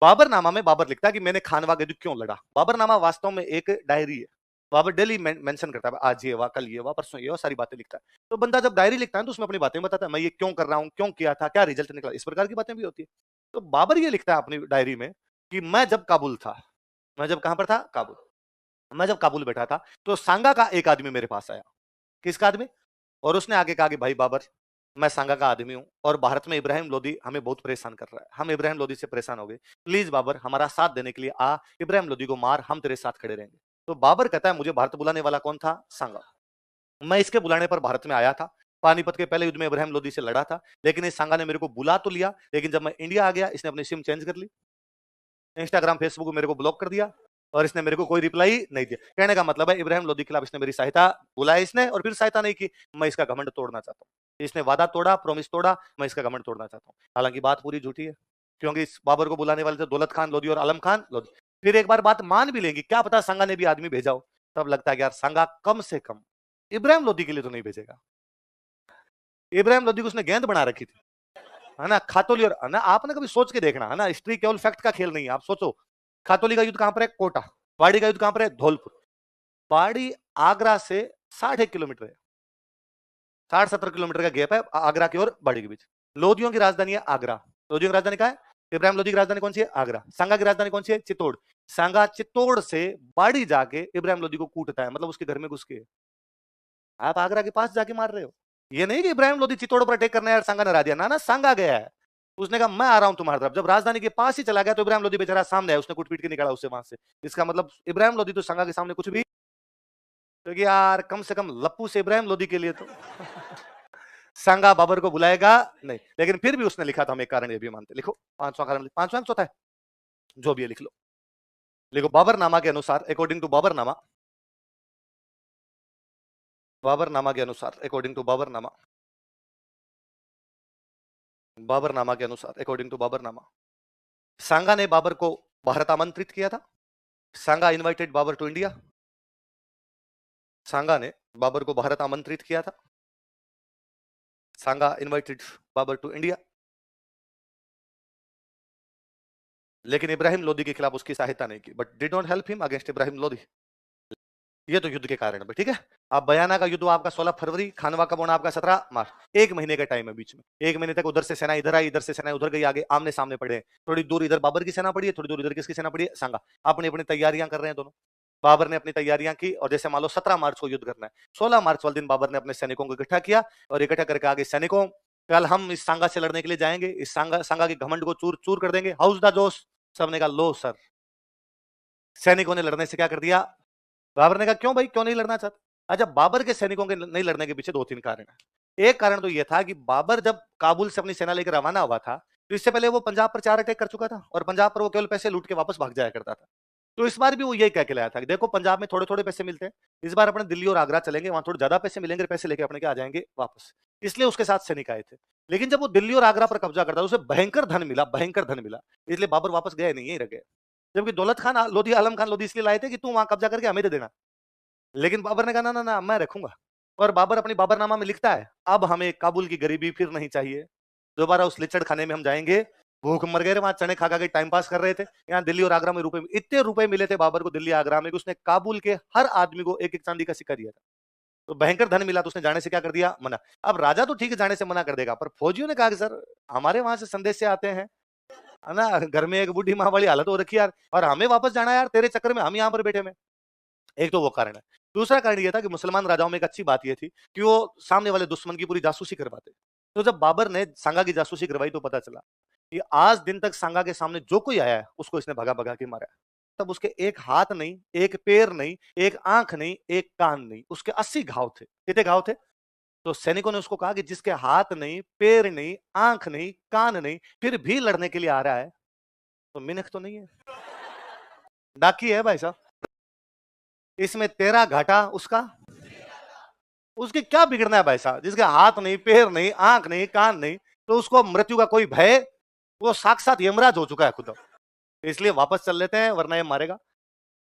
[SPEAKER 1] बाबरनामा में बाबर लिखता है कि मैंने खानवा के युद्ध क्यों लड़ा। बाबरनामा वास्तव में एक डायरी है। बाबर डेली मेंशन करता है, आज ये हुआ, कल ये हुआ, परसों ये हुआ, सारी बातें लिखता है। तो बंदा जब डायरी लिखता है तो उसमें अपनी बातें बताता है, मैं ये क्यों कर रहा हूँ, क्यों किया था, क्या रिजल्ट निकला, इस प्रकार की बातें भी होती है। तो बाबर ये लिखता है अपनी डायरी में कि मैं जब काबुल था, मैं जब कहां पर था? काबुल। मैं जब काबुल बैठा था तो सांगा का एक आदमी मेरे पास आया। किसका आदमी? और उसने आगे कहा कि भाई बाबर, मैं सांगा का आदमी हूं और भारत में इब्राहिम लोदी हमें बहुत परेशान कर रहा है, हम इब्राहिम लोदी से परेशान हो गए, प्लीज बाबर हमारा साथ देने के लिए आ, इब्राहिम लोदी को मार, हम तेरे साथ खड़े रहेंगे। तो बाबर कहता है मुझे भारत बुलाने वाला कौन था? सांगा। मैं इसके बुलाने पर भारत में आया था, पानीपत के पहले युद्ध में इब्राहिम लोदी से लड़ा था, लेकिन इस सांगा ने मेरे को बुला तो लिया, लेकिन जब मैं इंडिया आ गया इसने अपनी सिम चेंज कर ली, इंस्टाग्राम फेसबुक मेरे को ब्लॉक कर दिया और इसने मेरे को कोई रिप्लाई नहीं दिया। कहने का मतलब है इब्राहिम लोदी के खिलाफ इसने मेरी सहायता, बुलाया इसने और फिर सहायता नहीं की। मैं इसका घमंड तोड़ना चाहता हूँ। इसने वादा तोड़ा, प्रॉमिस तोड़ा, मैं इसका घमंड तोड़ना चाहता हूँ। हालांकि बात पूरी झूठी है, क्योंकि इस बाबर को बुलाने वाले थे दौलत खान लोदी और आलम खान लोदी। फिर एक बार बात मान भी लेंगे, क्या पता सांगा ने भी आदमी भेजा हो, तब लगता है कि यार सांगा कम से कम इब्राहिम लोदी के लिए तो नहीं भेजेगा। इब्राहिम लोदी को उसने गेंद बना रखी थी, है ना, खातोली। और है ना, आपने कभी सोच के देखना, है ना, हिस्ट्री केवल फैक्ट का खेल नहीं है। आप सोचो, खातोली का युद्ध कहां पर है? कोटा। बाड़ी का युद्ध कहां पर है? धौलपुर। बाड़ी आगरा से 60 किलोमीटर है, 60-70 किलोमीटर का गैप है आगरा की और बाड़ी के बीच। लोदियों की राजधानी है आगरा। लोदियों की राजधानी कहां है? इब्राहिम लोदी की राजधानी कौन सी है? आगरा। सांगा की राजधानी कौन सी है? चित्तौड़। सांगा चित्तौड़ से बाड़ी जाके इब्राहिम लोदी को कूटता है, मतलब उसके घर में घुस के। आप आगरा के पास जाके मार रहे हो। ये नहीं कि इब्राहिम लोदी चित्तौड़ पर अटैक करने यार सांगा ने हरा दिया, ना ना, सांगा गया है, उसने कहा मैं आ रहा हूं तुम्हारी तरफ। जब राजधानी के पास ही चला गया तो इब्राहिम लोदी बेचारा सामने आया, उसने कुट पीट के निकाला उससे वहां से। इसका मतलब इब्राहिम लोदी तो सांगा के सामने कुछ भी, क्योंकि यार कम से कम लप्पू से इब्राहिम लोदी के लिए तो सांगा बाबर को बुलाएगा नहीं। लेकिन फिर भी उसने लिखा था, हम एक कारण ये भी मानते। लिखो, पांचवा कारण, पांचवा चौथा है, जो भी है लिख लो। लिखो, बाबरनामा के अनुसार, अकॉर्डिंग टू बाबरनामा, बाबरनामा के अनुसार, अकॉर्डिंग टू बाबरनामा, बाबरनामा के अनुसार, अकॉर्डिंग टू बाबरनामा, सांगा ने बाबर को भारत आमंत्रित किया था। सांगा इनवाइटेड बाबर टू इंडिया। सांगा ने बाबर को भारत आमंत्रित किया था। सांगा इनवाइटेड बाबर टू इंडिया। लेकिन इब्राहिम लोदी के खिलाफ उसकी सहायता नहीं की, but did not help him against Ibrahim Lodi. ये तो युद्ध के कारण है, ठीक है। अब बयाना का युद्ध आपका 16 फरवरी, खानवा का बोना आपका 17 मार्च, 1 महीने का टाइम है बीच में। 1 महीने तक उधर से सेना इधर आई, इधर से सेना उधर गई, आगे आमने सामने पड़े। थोड़ी दूर इधर बाबर की सेना पड़ी है, थोड़ी दूर इधर किसकी सेना पड़ी है, सांगा। अपनी अपनी तैयारियां कर रहे हैं दोनों। बाबर ने अपनी तैयारियां की और जैसे मान लो 17 मार्च को युद्ध करना है, 16 मार्च वाले दिन बाबर ने अपने सैनिकों को इकट्ठा किया और इकट्ठा करके आगे सैनिकों, कल हम इस सांगा से लड़ने के लिए जाएंगे, इस सांगा के घमंड को चूर चूर कर देंगे, हाउस द जोश। सबने कहा लो सर। सैनिकों ने लड़ने से क्या कर दिया, बाबर ने कहा क्यों भाई, क्यों नहीं लड़ना चाहते। अच्छा, बाबर के सैनिकों के नहीं लड़ने के पीछे 2-3 कारण है। एक कारण तो यह था कि बाबर जब काबुल से अपनी सेना लेकर रवाना हुआ था, तो इससे पहले वो पंजाब पर 4 अटैक कर चुका था और पंजाब पर वो केवल पैसे लूट के वापस भाग जाया करता था। तो इस बार भी वो यही कह के लाया था कि देखो पंजाब में थोड़े थोड़े पैसे मिलते हैं, इस बार अपने दिल्ली और आगरा चलेंगे, वहां थोड़े ज्यादा पैसे मिलेंगे, पैसे लेके अपने के आ जाएंगे वापस। इसलिए उसके साथ सैनिक आए थे। लेकिन जब वो दिल्ली और आगरा पर कब्जा करता, उसे भयंकर धन मिला, भयंकर धन मिला, इसलिए बाबर वापस गए नहीं, यही रह गए। जबकि दौलत खान लोधी, आलम खान लोधी इसलिए लाए थे कि तू वहां कब्जा करके हमें दे देना। लेकिन बाबर ने कहा ना ना ना, मैं रखूंगा। और बाबर अपनी बाबरनामा में लिखता है, अब हमें काबुल की गरीबी फिर नहीं चाहिए, दोबारा उस लिचड़ खाने में हम जाएंगे, भूख मर गए, वहां चने खा खा के टाइम पास कर रहे थे। यहाँ दिल्ली और आगरा में रुपए, इतने रुपए मिले थे बाबर को दिल्ली आगरा में कि उसने काबुल के हर आदमी को एक एक चांदी का सिक्का दिया था। तो भयंकर धन मिला, तो उसने जाने से क्या कर दिया, मना। अब राजा तो ठीक है जाने से मना कर देगा, पर फौजियों ने कहा कि सर हमारे वहां से संदेश से आते हैं, है ना, घर में एक बूढ़ी माँ वाली हालत हो रखी यार, और हमें वापस जाना यार, तेरे चक्कर में हम यहाँ पर बैठे में। एक तो वो कारण है। दूसरा कारण ये था कि मुसलमान राजाओं में एक अच्छी बात ये थी कि वो सामने वाले दुश्मन की पूरी जासूसी करवाते। तो जब बाबर ने सांगा की जासूसी करवाई तो पता चला कि आज दिन तक सांगा के सामने जो कोई आया है उसको इसने भगा भगा के मारा है। तब उसके एक हाथ नहीं, एक पैर नहीं, एक आंख नहीं, एक कान नहीं, उसके 80 घाव थे। कितने घाव थे? तो सैनिकों ने उसको कहा कि जिसके हाथ नहीं, पैर नहीं, आंख नहीं, कान नहीं, फिर भी लड़ने के लिए आ रहा है, तो मिनख तो नहीं है, डाकी है भाई साहब। इसमें तेरा घाटा, उसका, उसके क्या बिगड़ना है भाई साहब, जिसके हाथ नहीं, पैर नहीं, आंख नहीं, कान नहीं, तो उसको मृत्यु का कोई भय, वो साक्षात यमराज हो चुका है खुद। इसलिए वापस चल लेते हैं वरना ये मारेगा।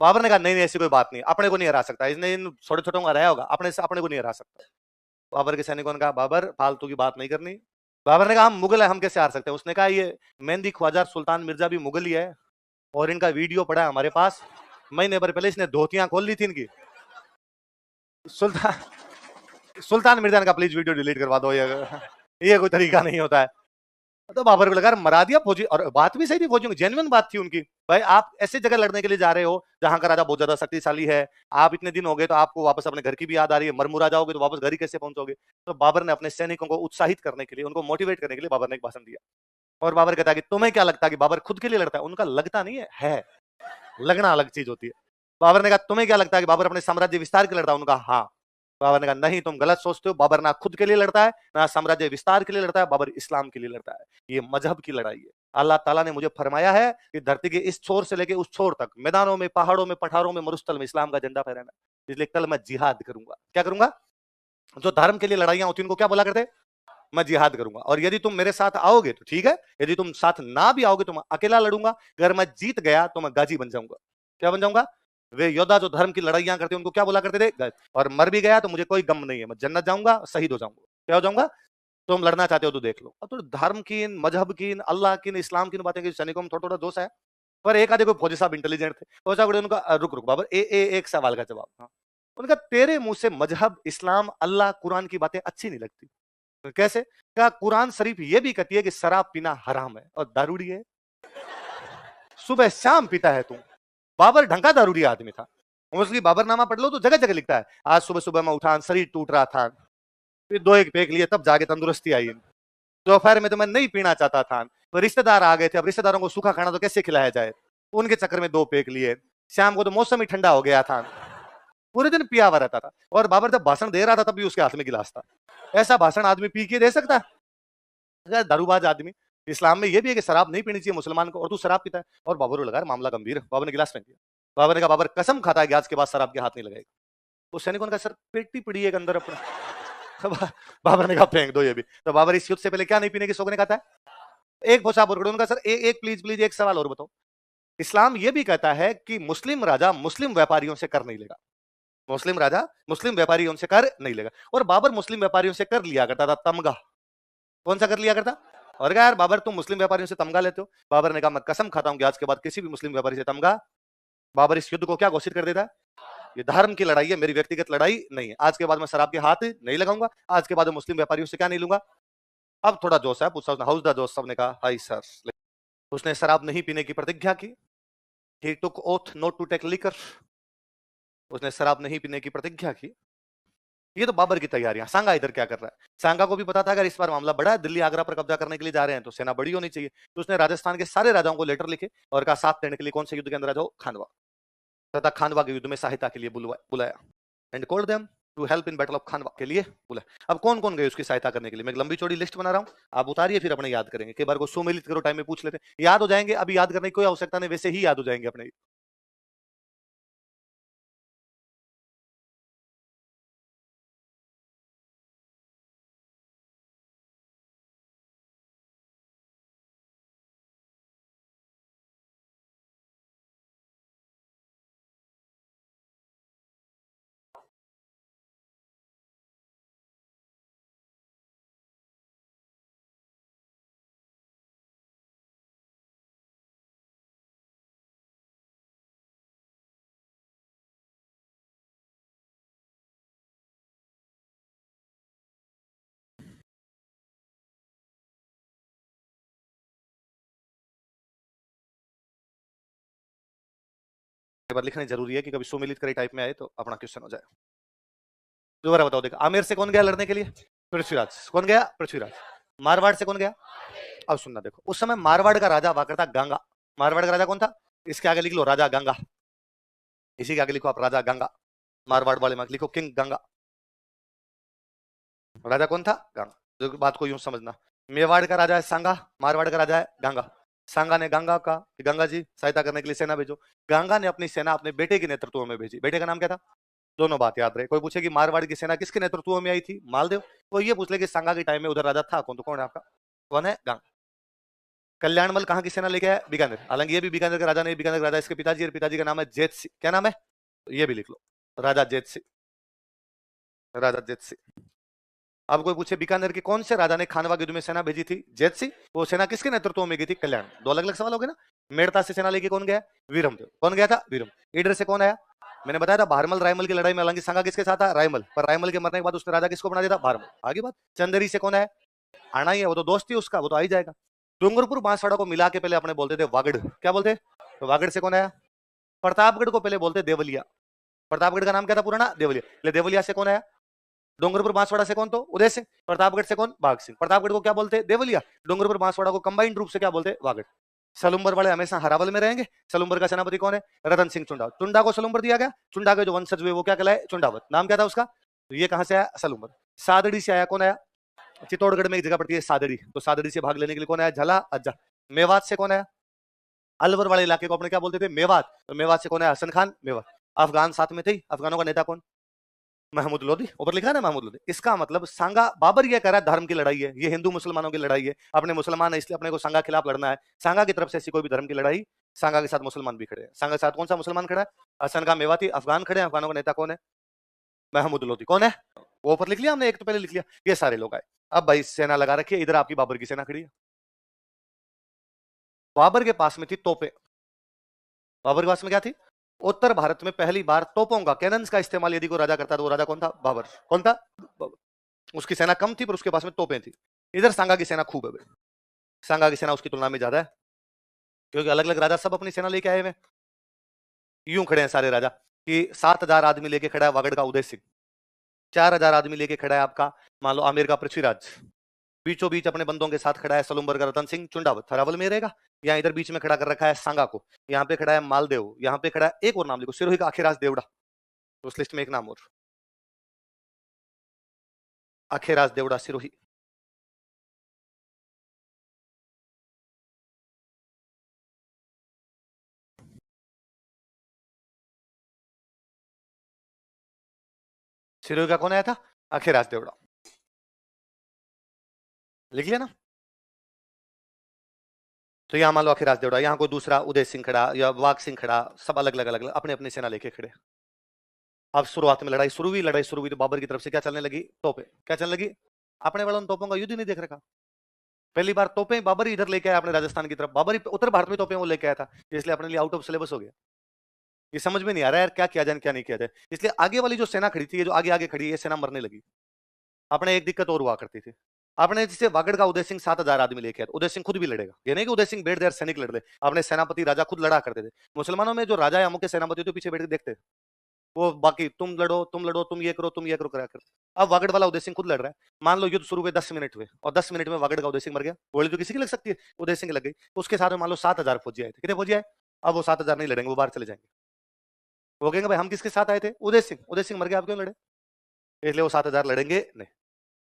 [SPEAKER 1] बाबर ने कहा नहीं नहीं, ऐसी कोई बात नहीं, अपने को नहीं हरा सकता, इसने इन छोटे छोटों का हराया होगा, अपने को नहीं हरा सकता। बाबर के सैनिकों ने कहा बाबर फालतू की बात नहीं करनी। बाबर ने कहा हम मुगल है, हम कैसे हार सकते हैं। उसने कहा ये मेहंदी ख्वाजा सुल्तान मिर्जा भी मुगल ही है और इनका वीडियो पड़ा है हमारे पास, महीने भर पहले इसने धोतियां खोल ली थी इनकी। सुल्तान सुल्तान मिर्जा ने कहा प्लीज वीडियो डिलीट करवा दो, ये कोई तरीका नहीं होता है। तो बाबर को लगा मरा दिया फौजी, और बात भी सही थी, फौजियों की जेन्युइन बात थी उनकी। भाई आप ऐसे जगह लड़ने के लिए जा रहे हो जहां का राजा बहुत ज्यादा शक्तिशाली है, आप इतने दिन हो गए तो आपको वापस अपने घर की भी याद आ रही है, मरमुरा जाओगे तो वापस घर ही कैसे पहुंचोगे। तो बाबर ने अपने सैनिकों को उत्साहित करने के लिए, उनको मोटिवेट करने के लिए बाबर ने एक भाषण दिया। और बाबर कहता है कि तुम्हें क्या लगता है कि बाबर खुद के लिए लड़ता है? उनका लगता नहीं है, लगना अलग चीज होती है। बाबर ने कहा तुम्हें क्या लगता है कि बाबर अपने साम्राज्य विस्तार के लिए लड़ता है? उनका हाँ। बाबर ने कहा नहीं, तुम गलत सोचते हो, बाबर ना खुद के लिए लड़ता है, ना साम्राज्य विस्तार के लिए लड़ता है, बाबर इस्लाम के लिए लड़ता है। ये मजहब की लड़ाई है। अल्लाह ताला ने मुझे फरमाया है कि धरती के इस छोर से लेके उस छोर तक, मैदानों में, पहाड़ों में, पठारों में, मरुस्थल में इस्लाम का झंडा फहराना, इसलिए कल मैं जिहाद करूंगा। क्या करूंगा? जो धर्म के लिए लड़ाइयां होती उनको क्या बोला करते? मैं जिहाद करूंगा। और यदि तुम मेरे साथ आओगे तो ठीक है, यदि तुम साथ ना भी आओगे तो मैं अकेला लड़ूंगा। अगर मैं जीत गया तो मैं गाजी बन जाऊंगा। क्या बन जाऊंगा? वे योद्धा जो धर्म की लड़ाइयां करते उनको क्या बोला करते थे? और मर भी गया तो मुझे कोई गम नहीं है, मैं जन्नत जाऊंगा, शहीद हो जाऊंगा। क्या हो जाऊंगा? तुम लड़ना चाहते हो तो देख लो। अब तो धर्म की, मजहब की, अल्लाह की, इस्लाम की बातें की सैनिकों में थोड़ा थोड़ा दोष है। पर एक आधे कोई फौजी साहब इंटेलिजेंट थे, फौजा बड़े उनका रुक रुक बाबर, एक सवाल का जवाब। हाँ, उनका तेरे मुंह से मजहब, इस्लाम, अल्लाह, कुरान की बातें अच्छी नहीं लगती। कैसे? क्या कुरान शरीफ ये भी कहती है कि शराब पीना हराम है और दारूड़ी है, सुबह शाम पीता है तू। बाबर ढंका दारूड़ी आदमी था, उसकी बाबरनामा पढ़ लो तो जगह जगह लिखता है आज सुबह सुबह मैं उठा, शरीर टूट रहा था, फिर 2 एक पेक लिए तब जाके तंदुरुस्ती आई। दोपहर में तो मैं नहीं पीना चाहता था, तो रिश्तेदार आ गए थे, अब रिश्तेदारों को सूखा खाना तो कैसे खिलाया जाए, उनके चक्कर में 2 पेक लिए। शाम को तो मौसम ही ठंडा हो गया था, पूरे दिन पिया हुआ रहता था। और बाबर जब भाषण दे रहा था तब भी उसके हाथ में गिलास था। ऐसा भाषण आदमी पी के दे सकता है? दारूबाज आदमी। इस्लाम में यह भी है कि शराब नहीं पीनी चाहिए मुसलमान को, और तू शराब पीता है। और बाबर को लगा मामला गंभीर है, बाबर ने गिलास फेंक दिया। बाबर ने कहा बाबर कसम खाता है कि आज के बाद शराब के हाथ नहीं लगाएगा। उस सैनिकों ने कहा सर पेटी पड़ी है अंदर अपना, बाबर ने कहा फेंक दो ये भी। तो बाबर इस युद्ध से पहले क्या नहीं पीने की सौगंध खाता है? एक बोछा और उनका सर एक प्लीज प्लीज एक सवाल और बताओ। इस्लाम ये भी कहता है कि मुस्लिम राजा मुस्लिम व्यापारियों से कर नहीं लेगा। मुस्लिम राजा मुस्लिम व्यापारियों से कर नहीं लेगा। और बाबर मुस्लिम व्यापारियों से कर लिया करता था, तमगा। कौन सा कर लिया करता? और कहा यार बाबर तुम मुस्लिम व्यापारियों से तमगा लेते हो। बाबर ने कहा मैं कसम खाता हूं कि आज के बाद किसी भी मुस्लिम व्यापारी से तमगा। बाबर इस युद्ध को क्या घोषित कर देता है? ये धर्म की लड़ाई है, मेरी व्यक्तिगत लड़ाई नहीं है। आज के बाद मैं शराब के हाथ नहीं लगाऊंगा। आज के बाद मुस्लिम व्यापारियों से क्या नहीं लूंगा। अब थोड़ा जोश है, पूछा उसने, हाउस द जोश? सबने कहा हाई सर। उसने शराब नहीं पीने की प्रतिज्ञा की। He took oath not to take liquor. उसने शराब नहीं पीने की प्रतिज्ञा की। ये तो बाबर की तैयारियां। सांगा इधर क्या कर रहा है? सांगा को भी पता था अगर इस बार मामला बड़ा है, दिल्ली आगरा पर कब्जा करने के लिए जा रहे हैं, तो सेना बड़ी होनी चाहिए। तो उसने राजस्थान के सारे राजाओं को लेटर लिखे और कहा साथ देने के लिए कौन से युद्ध के अंदर आ जाओ? खानवा। तथा खानवा के युद्ध में सहायता के लिए बुलाया and called them to help in battle of Khanwa के लिए बुलाया। अब कौन कौन गए उसकी सहायता करने के लिए? मैं एक लंबी चौड़ी लिस्ट बना रहा हूं, आप उतारिए फिर अपने याद करेंगे। कई बार को सुमेलित करो टाइम में पूछ लेते हैं, याद हो जाएंगे। अभी याद करने की कोई आवश्यकता नहीं, वैसे ही याद हो जाएंगे अपने। बार लिखना जरूरी है कि कभी सुमेलित करे टाइप में आए तो अपना क्वेश्चन हो जाए। दोबारा बताओ। देखो, आमेर से कौन गया लड़ने के लिए? पृथ्वीराज। कौन गया? पृथ्वीराज। मारवाड़ से कौन गया? अब सुनना, देखो उस समय मारवाड़ का राजा हुआ करता गंगा। मारवाड़ का राजा कौन था? इसके आगे लिख लो राजा गंगा। इसी के आगे लिखो आप राजा गंगा। मारवाड़ वाले में लिखो किंग गंगा। राजा कौन था? गंगा। तो बात को यूं समझना, मेवाड़ का राजा है सांगा, मारवाड़ का राजा है गंगा। सांगा ने गंगा का कि गंगा जी सहायता करने के लिए सेना भेजो। गंगा ने अपनी सेना अपने बेटे के नेतृत्व में भेजी। बेटे का नाम क्या था? दोनों बात याद रहे। कोई पूछे कि मारवाड़ की सेना किसके नेतृत्व में आई थी? मालदेव। कोई ये पूछ ले कि सांगा के टाइम में उधर राजा था कौन, तो कौन है आपका? कौन है? गंगा। कल्याणमल कहाँ की सेना लेके आया? बीकानेर। हालांकि ये भी बीकानेर का राजा नहीं, बीकानेर का राजा इसके पिताजी, और पिताजी का नाम है जेत सिंह। क्या नाम है? तो ये भी लिख लो, राजा जेत सिंह। राजा जेत सिंह। अब कोई पूछे बीकानेर के कौन से राजा ने खानवा के युद्ध में सेना भेजी थी? जेत सिंह। वो सेना किसके नेतृत्व में गई थी? कल्याण। दो अलग अलग सवाल हो गए ना। मेड़ता से सेना लेके कौन गया? वीरमदेव। कौन गया था? वीरम। ईडर से कौन आया? मैंने बताया था भारमल रायमल की लड़ाई में, हालांकि संगा किसके साथ था? रायमल। पर रायमल के मरने के बाद उसने राजा किसको बना दिया था? भारमल। आगे बात। चंदेरी से कौन आया? आना ही है, वो तो दोस्त ही उसका, वो तो आ ही जाएगा। डूंगरपुर बांसवाड़ा को मिला के पहले अपने बोलते थे वागड़। क्या बोलते? तो वागड़ से कौन आया? प्रतापगढ़ को पहले बोलते देवलिया। प्रतापगढ़ का नाम क्या था पुराना? देवलिया। देवलिया से कौन आया? डोंगरपुर बांसवाड़ा से कौन? तो उदय सिंह। प्रतापगढ़ से कौन? बाघ सिंह। प्रतापगढ़ को क्या बोलते? देवलिया। डोंगरपुर बांसवाड़ा को कंबाइंड रूप से क्या बोलते? वागड़। सलुम्बर वाले हमेशा हरावल में रहेंगे। सलुम्बर का सेनापति कौन है? रतन सिंह चुंडा। चुंडा को सलुम्बर दिया गया। चुंडा के जो वंशज हुए वो क्या कहलाए? चुंडावत। नाम क्या था उसका? तो ये कहां से आया? सलुम्बर। सादड़ी से आया। कौन आया? चित्तौड़गढ़ में एक जगह पड़ती है सादड़ी, तो सादड़ी से भाग लेने के लिए कौन आया? झला अज्जा। मेवात से कौन आया? अलवर वाले इलाके को अपने क्या बोलते थे? मेवात। तो मेवात से कौन आया? हसन खान मेवात। अफगान साथ में थे। अफगानों का नेता कौन? महमूद लोधी। ऊपर लिखा है ना महमूद लोधी। इसका मतलब सांगा, बाबर ये कह रहा है धर्म की लड़ाई है, ये हिंदू मुसलमानों की लड़ाई है, अपने मुसलमान है इसलिए अपने को सांगा खिलाफ लड़ना है। सांगा की तरफ से ऐसी कोई भी धर्म की लड़ाई, सांगा के साथ मुसलमान भी खड़े हैं। सांगा के साथ कौन सा मुसलमान खड़ा है? हसन खान मेवाती। अफगान खड़े हैं। अफगानों का नेता कौन है? महमूद लोधी। कौन है? वो ऊपर लिख लिया हमने, एक तो पहले लिख लिया। ये सारे लोग आए। अब भाई सेना लगा रखी है, इधर आपकी बाबर की सेना खड़ी है। बाबर के पास में थी तोपें। बाबर के पास में क्या थी? उत्तर भारत में पहली बार तोपों का, कैनन्स का इस्तेमाल यदि कोई राजा करता तो वो राजा कौन था? बाबर। कौन था? बाबर। उसकी सेना कम थी पर उसके पास में तोपें थी। इधर सांगा की सेना खूब है भाई। सांगा की सेना उसकी तुलना में ज्यादा है, क्योंकि अलग अलग राजा सब अपनी सेना लेके आए हुए। यूं खड़े हैं सारे राजा कि 7,000 आदमी लेके खड़ा है वागड़ का उदय सिंह। 4,000 आदमी लेके खड़ा है आपका मान लो आमेर का पृथ्वीराज। बीचों बीच अपने बंदों के साथ खड़ा है सलुम्बर का रतन सिंह चुंडावत। हरावल में रहेगा। यहाँ इधर बीच में खड़ा कर रखा है सांगा को। यहाँ पे खड़ा है मालदेव। यहाँ पे खड़ा है एक और नाम लिखो, सिरोही का अखेराज देवड़ा। तो उस लिस्ट में एक नाम और, अखेराज देवड़ा सिरोही। सिरोही का कौन आया था? अखेराज देवड़ा। लिख लिया ना। तो यहाँ मान लो अखिराज देवड़ा, यहाँ कोई दूसरा उदय सिंह खड़ा या वाघ सिंह खड़ा, सब अलग अलग अलग अपने अपनी सेना लेके खड़े। अब शुरुआत में लड़ाई शुरू हुई तो बाबर की तरफ से क्या चलने लगी? तोपे। क्या चलने लगी? अपने वालों ने तोपों का युद्ध ही नहीं देख रखा। पहली बार तोपें बाबर ही इधर लेके आया अपने राजस्थान की तरफ, बाबर ही उत्तर भारत में तोपें वो लेके आया था, इसलिए अपने लिए आउट ऑफ सिलेबस हो गया। ये समझ में नहीं आ रहा यार, क्या किया जाए क्या नहीं किया जाए। इसलिए आगे वाली जो सेना खड़ी थी, ये जो आगे आगे खड़ी है, ये सेना मरने लगी। अपने एक दिक्कत और हुआ करती थी, आपने जिसे वागड़ का उदय सिंह 7,000 आदमी लेके आया, उदय सिंह खुद भी लड़ेगा, ये नहीं कि उदय सिंह बैठ दे सैनिक लड़ दे। अपने सेनापति राजा खुद लड़ा करते थे। मुसलमानों में जो राजा या मुख्य सेनापति तो पीछे बैठ के देखते, वो बाकी तुम लड़ो तुम ये करो करा कर। अब वागड़ वाला उदय सिंह खुद लड़ रहा है। मान लो युद्ध शुरू हुए 10 मिनट हुए और 10 मिनट में वागड़ का उदय सिंह मर गया। गोली तो किसी की लग सकती है, उदय सिंह लग गई। उसके साथ में मान लो 7,000 फौजी आए थे। कितने फौजी आए? अब वो 7,000 नहीं लड़ेंगे, वो बाहर चले जाएंगे। वो कहेंगे भाई हम किसके साथ आए थे? उदय सिंह मर गया, आप क्यों लड़े? इसलिए वो 7,000 लड़ेंगे नहीं।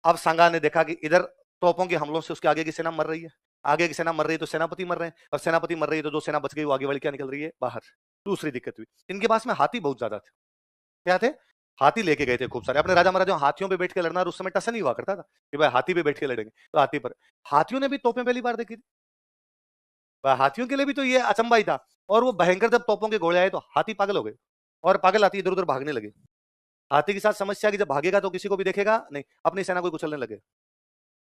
[SPEAKER 1] अब सांगा ने देखा कि इधर तोपों के हमलों से उसके आगे की सेना मर रही है, आगे की सेना मर रही है तो सेनापति मर रहे हैं, और सेनापति मर रही है तो जो सेना बच गई वो आगे वाली क्या निकल रही है? बाहर। दूसरी दिक्कत हुई, इनके पास में हाथी बहुत ज्यादा थे। क्या थे? हाथी लेके गए थे खूब सारे। अपने राजा महाराजा हाथियों पे बैठ के लड़ना, और उस समय टसन नहीं हुआ करता था कि भाई हाथी पे बैठ के लड़ेंगे, तो हाथी पर। हाथियों ने भी तोपें पहली बार देखी थी, हाथियों के लिए भी तो ये अचंबा ही था। और वो भयंकर जब तोपों के घोड़े आए तो हाथी पागल हो गए, और पागल हाथी इधर उधर भागने लगे। हाथी के साथ समस्या कि जब भागेगा तो किसी को भी देखेगा नहीं, अपनी सेना को कुचलने लगे।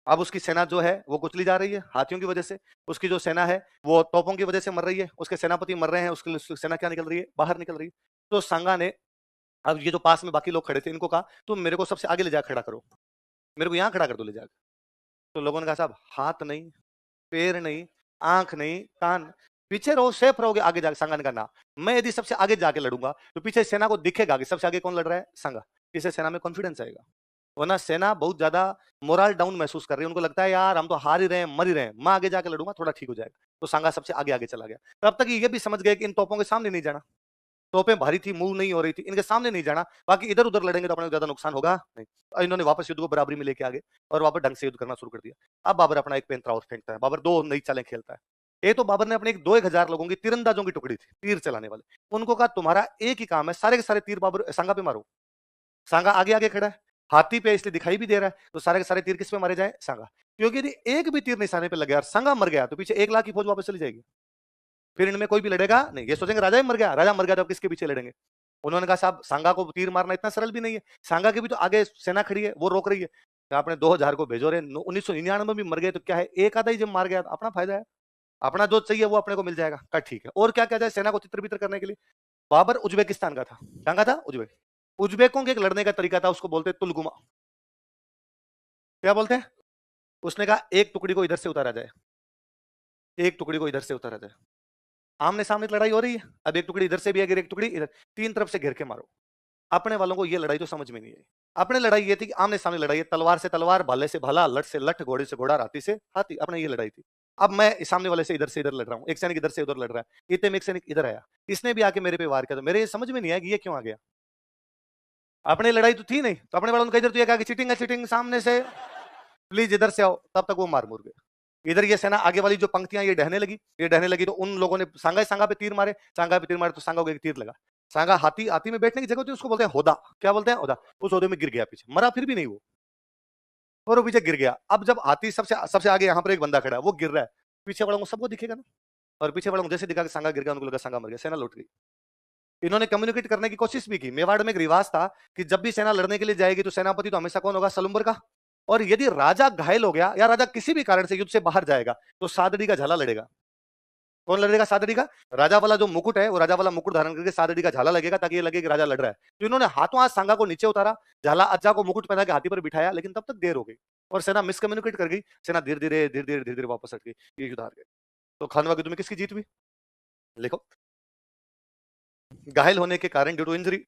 [SPEAKER 1] अब उसकी सेना जो है वो कुचली जा रही है हाथियों की वजह से। उसकी जो सेना है वो तोपों की वजह से मर रही है, उसके सेनापति मर रहे हैं, उसकी सेना क्या निकल रही है? बाहर निकल रही है। तो सांगा ने, अब ये जो पास में बाकी लोग खड़े थे, इनको कहा तुम मेरे को सबसे आगे ले जा खड़ा करो, मेरे को यहाँ खड़ा कर दो ले जाकर। तो लोगों ने कहा साहब हाथ नहीं, पैर नहीं, आंख नहीं, कान, पीछे रहो, सेफ रहोगे आगे जाके। सांगा ने कहा ना, मैं यदि सबसे आगे जाके लड़ूंगा तो पीछे सेना को दिखेगा कि सबसे आगे कौन लड़ रहा है? सांगा। इससे सेना में कॉन्फिडेंस आएगा। वरना सेना बहुत ज्यादा मोरल डाउन महसूस कर रही है, उनको लगता है यार हम तो हार ही रहे हैं, मर ही रहे हैं, मैं आगे जाके लड़ूंगा थोड़ा ठीक हो जाएगा। तो सांगा सबसे आगे आगे चला गया। तब तक ये भी समझ गए कि इन तोपों के सामने नहीं जाना, तोपें भारी थी, मूव नहीं हो रही थी, इनके सामने नहीं जाना, बाकी इधर उधर लड़ेंगे तो अपने ज्यादा नुकसान होगा नहीं। और इन्होंने वापस युद्ध को बराबरी में लेके आ गए और वापस ढंग से युद्ध करना शुरू कर दिया। अब बाबर अपना एक पेंतरा और फेंकता है, बाबर दो नई चालें खेलता है। ये तो बाबर ने अपने एक 2,000 लोगों की तीरंदाजों की टुकड़ी थी, तीर चलाने वाले, उनको कहा तुम्हारा एक ही काम है, सारे के सारे तीर बाबर सांगा पे मारो। सांगा आगे आगे खड़ा है, हाथी पे इसलिए दिखाई भी दे रहा है, तो सारे के सारे तीर किस पे मारे जाए? सांगा। क्योंकि यदि एक भी तीर निशाने पे लग गया और सांगा मर गया तो पीछे 1 लाख की फौज वापस चली जाएगी, फिर इनमें कोई भी लड़ेगा नहीं। ये सोचेंगे राजा ही मर गया, राजा मर गया तो अब किसके पीछे लड़ेंगे? उन्होंने कहा साहब सांगा को तीर मारना इतना सरल भी नहीं है, सांगा की भी तो आगे सेना खड़ी है, वो रोक रही है। तो आपने 2,000 को भेजो रे, 1999 में भी मर गए तो क्या है, एक आधा ही जब मार गया तो अपना फायदा है, अपना जो चाहिए वो अपने को मिल जाएगा। कहा ठीक है, और क्या क्या जाए सेना को तितर बितर करने के लिए? बाबर उज्बेकिस्तान का था, कहां का था? उज्बेक। उज्बेकों के एक लड़ने का तरीका था, उसको बोलते तुलगुमा। क्या बोलते हैं? उसने कहा एक टुकड़ी को इधर से उतारा जाए, एक टुकड़ी को इधर से उतारा जाए। आमने सामने लड़ाई हो रही है, अब एक टुकड़ी इधर से भी है, एक टुकड़ी इधर, तीन तरफ से घेर के मारो। अपने वालों को ये लड़ाई तो समझ में नहीं आई। अपने लड़ाई ये थी कि आमने सामने लड़ाई है, तलवार से तलवार, भाले से भाला, लठ से लठ, घोड़े से घोड़ा, हाथी से हाथी, अपने ये लड़ाई थी। अब मैं सामने वाले से इधर लड़ रहा हूँ, एक सैनिक इधर से उधर लड़ रहा है, इतने में एक सैनिक इधर आया, इसने भी आके मेरे पे वार किया, तो मेरे ये समझ में नहीं आया कि ये क्यों आ गया। अपने लड़ाई तो थी नहीं, तो अपने वालों ने कहा कहा कि चीटिंग है चीटिंग, सामने से प्लीज इधर से आओ, तब तक वो मार मुर गए। इधर ये सेना आगे वाली जो पंक्तियां ये ढहने लगी तो उन लोगों ने सांगा पे तीर मारे, सांगा पे तीर मारे तो सांगा को एक तीर लगा। सांगा हाथी हाथी में बैठने की जगह होती है, उसको बोलते हैं होदा। क्या बोलते हैं? होदा। उस होदे में गिर गया, पीछे मरा फिर भी नहीं वो, और वो पीछे गिर गया। अब जब हाथी सबसे सबसे आगे यहाँ पर एक बंदा खड़ा है, वो गिर रहा है, पीछे वालों को सबको दिखेगा ना, और पीछे वालों को जैसे दिखा कि सांगा गिर गया, उनको लगा सांगा मर गया, सेना लौट गई। इन्होंने कम्युनिकेट करने की कोशिश भी की। मेवाड़ में एक रिवाज था कि जब भी सेना लड़ने के लिए जाएगी तो सेनापति तो हमेशा कौन होगा? सलुम्बर का। और यदि राजा घायल हो गया या राजा किसी भी कारण से युद्ध से बाहर जाएगा तो सादड़ी का झाला लड़ेगा। कौन लड़ेगा? सादड़ी का। राजा वाला जो मुकुट है वो राजा वाला मुकुट धारण करके सादड़ी का झाला लगेगा, ताकि ये लगे कि राजा लड़ रहा है। तो इन्होंने हाथों हाथ सांगा को नीचे उतारा, झाला अज्जा को मुकुट पहना के हाथी पर बिठाया, लेकिन तब तक देर हो गई और सेना मिसकम्युनिकेट कर गई। सेना धीरे धीरे वापस हट गई, ये युद्ध हार गए। तो खानवा युद्ध में किसकी जीत हुई? लिखो, घायल होने के कारण ड्यू टू इंजरी,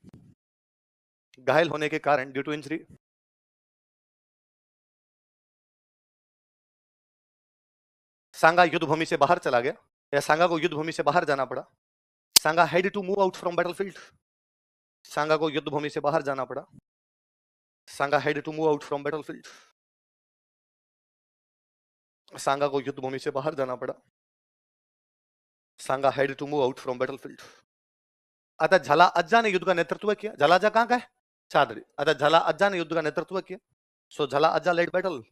[SPEAKER 1] घायल होने के कारण ड्यू टू इंजरी सांगा युद्ध भूमि से बाहर चला गया, या सांगा को युद्ध भूमि से बाहर जाना पड़ा। Sanga had to move out from battlefield, Sanga को युद्ध भूमि से बाहर जाना पड़ा। Sanga had to move out from battlefield, Sanga को युद्ध भूमि से बाहर जाना पड़ा। Sanga had to move out from battlefield. अतः झाला अज्जा ने युद्ध का नेतृत्व किया। झाला अज्जा कहां का है? चादड़ी। अतः झाला अज्जा ने युद्ध का नेतृत्व किया। सो झाला अज्जा लेड बैटल।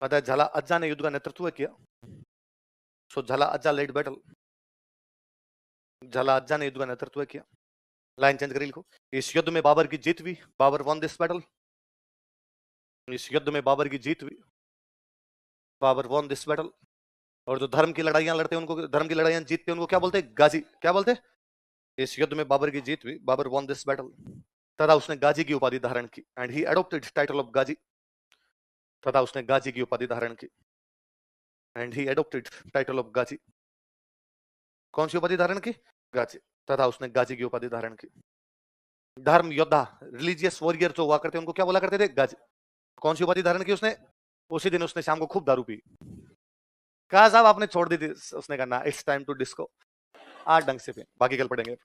[SPEAKER 1] पता है झाला अज्जा ने युद्ध का नेतृत्व किया। सो झाला अज्जा लेड बैटल, झाला अज्जा ने युद्ध का नेतृत्व किया। लाइन चेंज करी लिखो, इस युद्ध में बाबर की जीत हुई, बाबर वॉन दिस बैटल। इस युद्ध में बाबर की जीत हुई, बाबर वॉन दिस बैटल। और जो धर्म की लड़ाइयां लड़ते हैं उनको, धर्म की लड़ाइयां जीतते हैं उनको क्या बोलते हैं? गाजी। क्या बोलते हैं? इस युद्ध में बाबर की जीत हुई, बाबर वॉन दिस बैटल। तथा उसने गाजी की उपाधि धारण की, and he adopted title of Ghazi. तथा उसने गाजी की उपाधि धारण की, and he adopted title of Ghazi. कौन सी उपाधि धारण की? गाजी। तथा उसने गाजी की उपाधि धारण की। धर्म योद्धा, रिलीजियस वॉरियर जो हुआ करते उनको क्या बोला करते थे? गाजी। कौन सी उपाधि धारण की उसने? उसी दिन उसने शाम को खूब दारू पी। कहा साहब आपने छोड़ दी थी, उसने कहा ना, इट्स टाइम टू डिस्को। आज ढंग से पे बाकी कल पढ़ेंगे।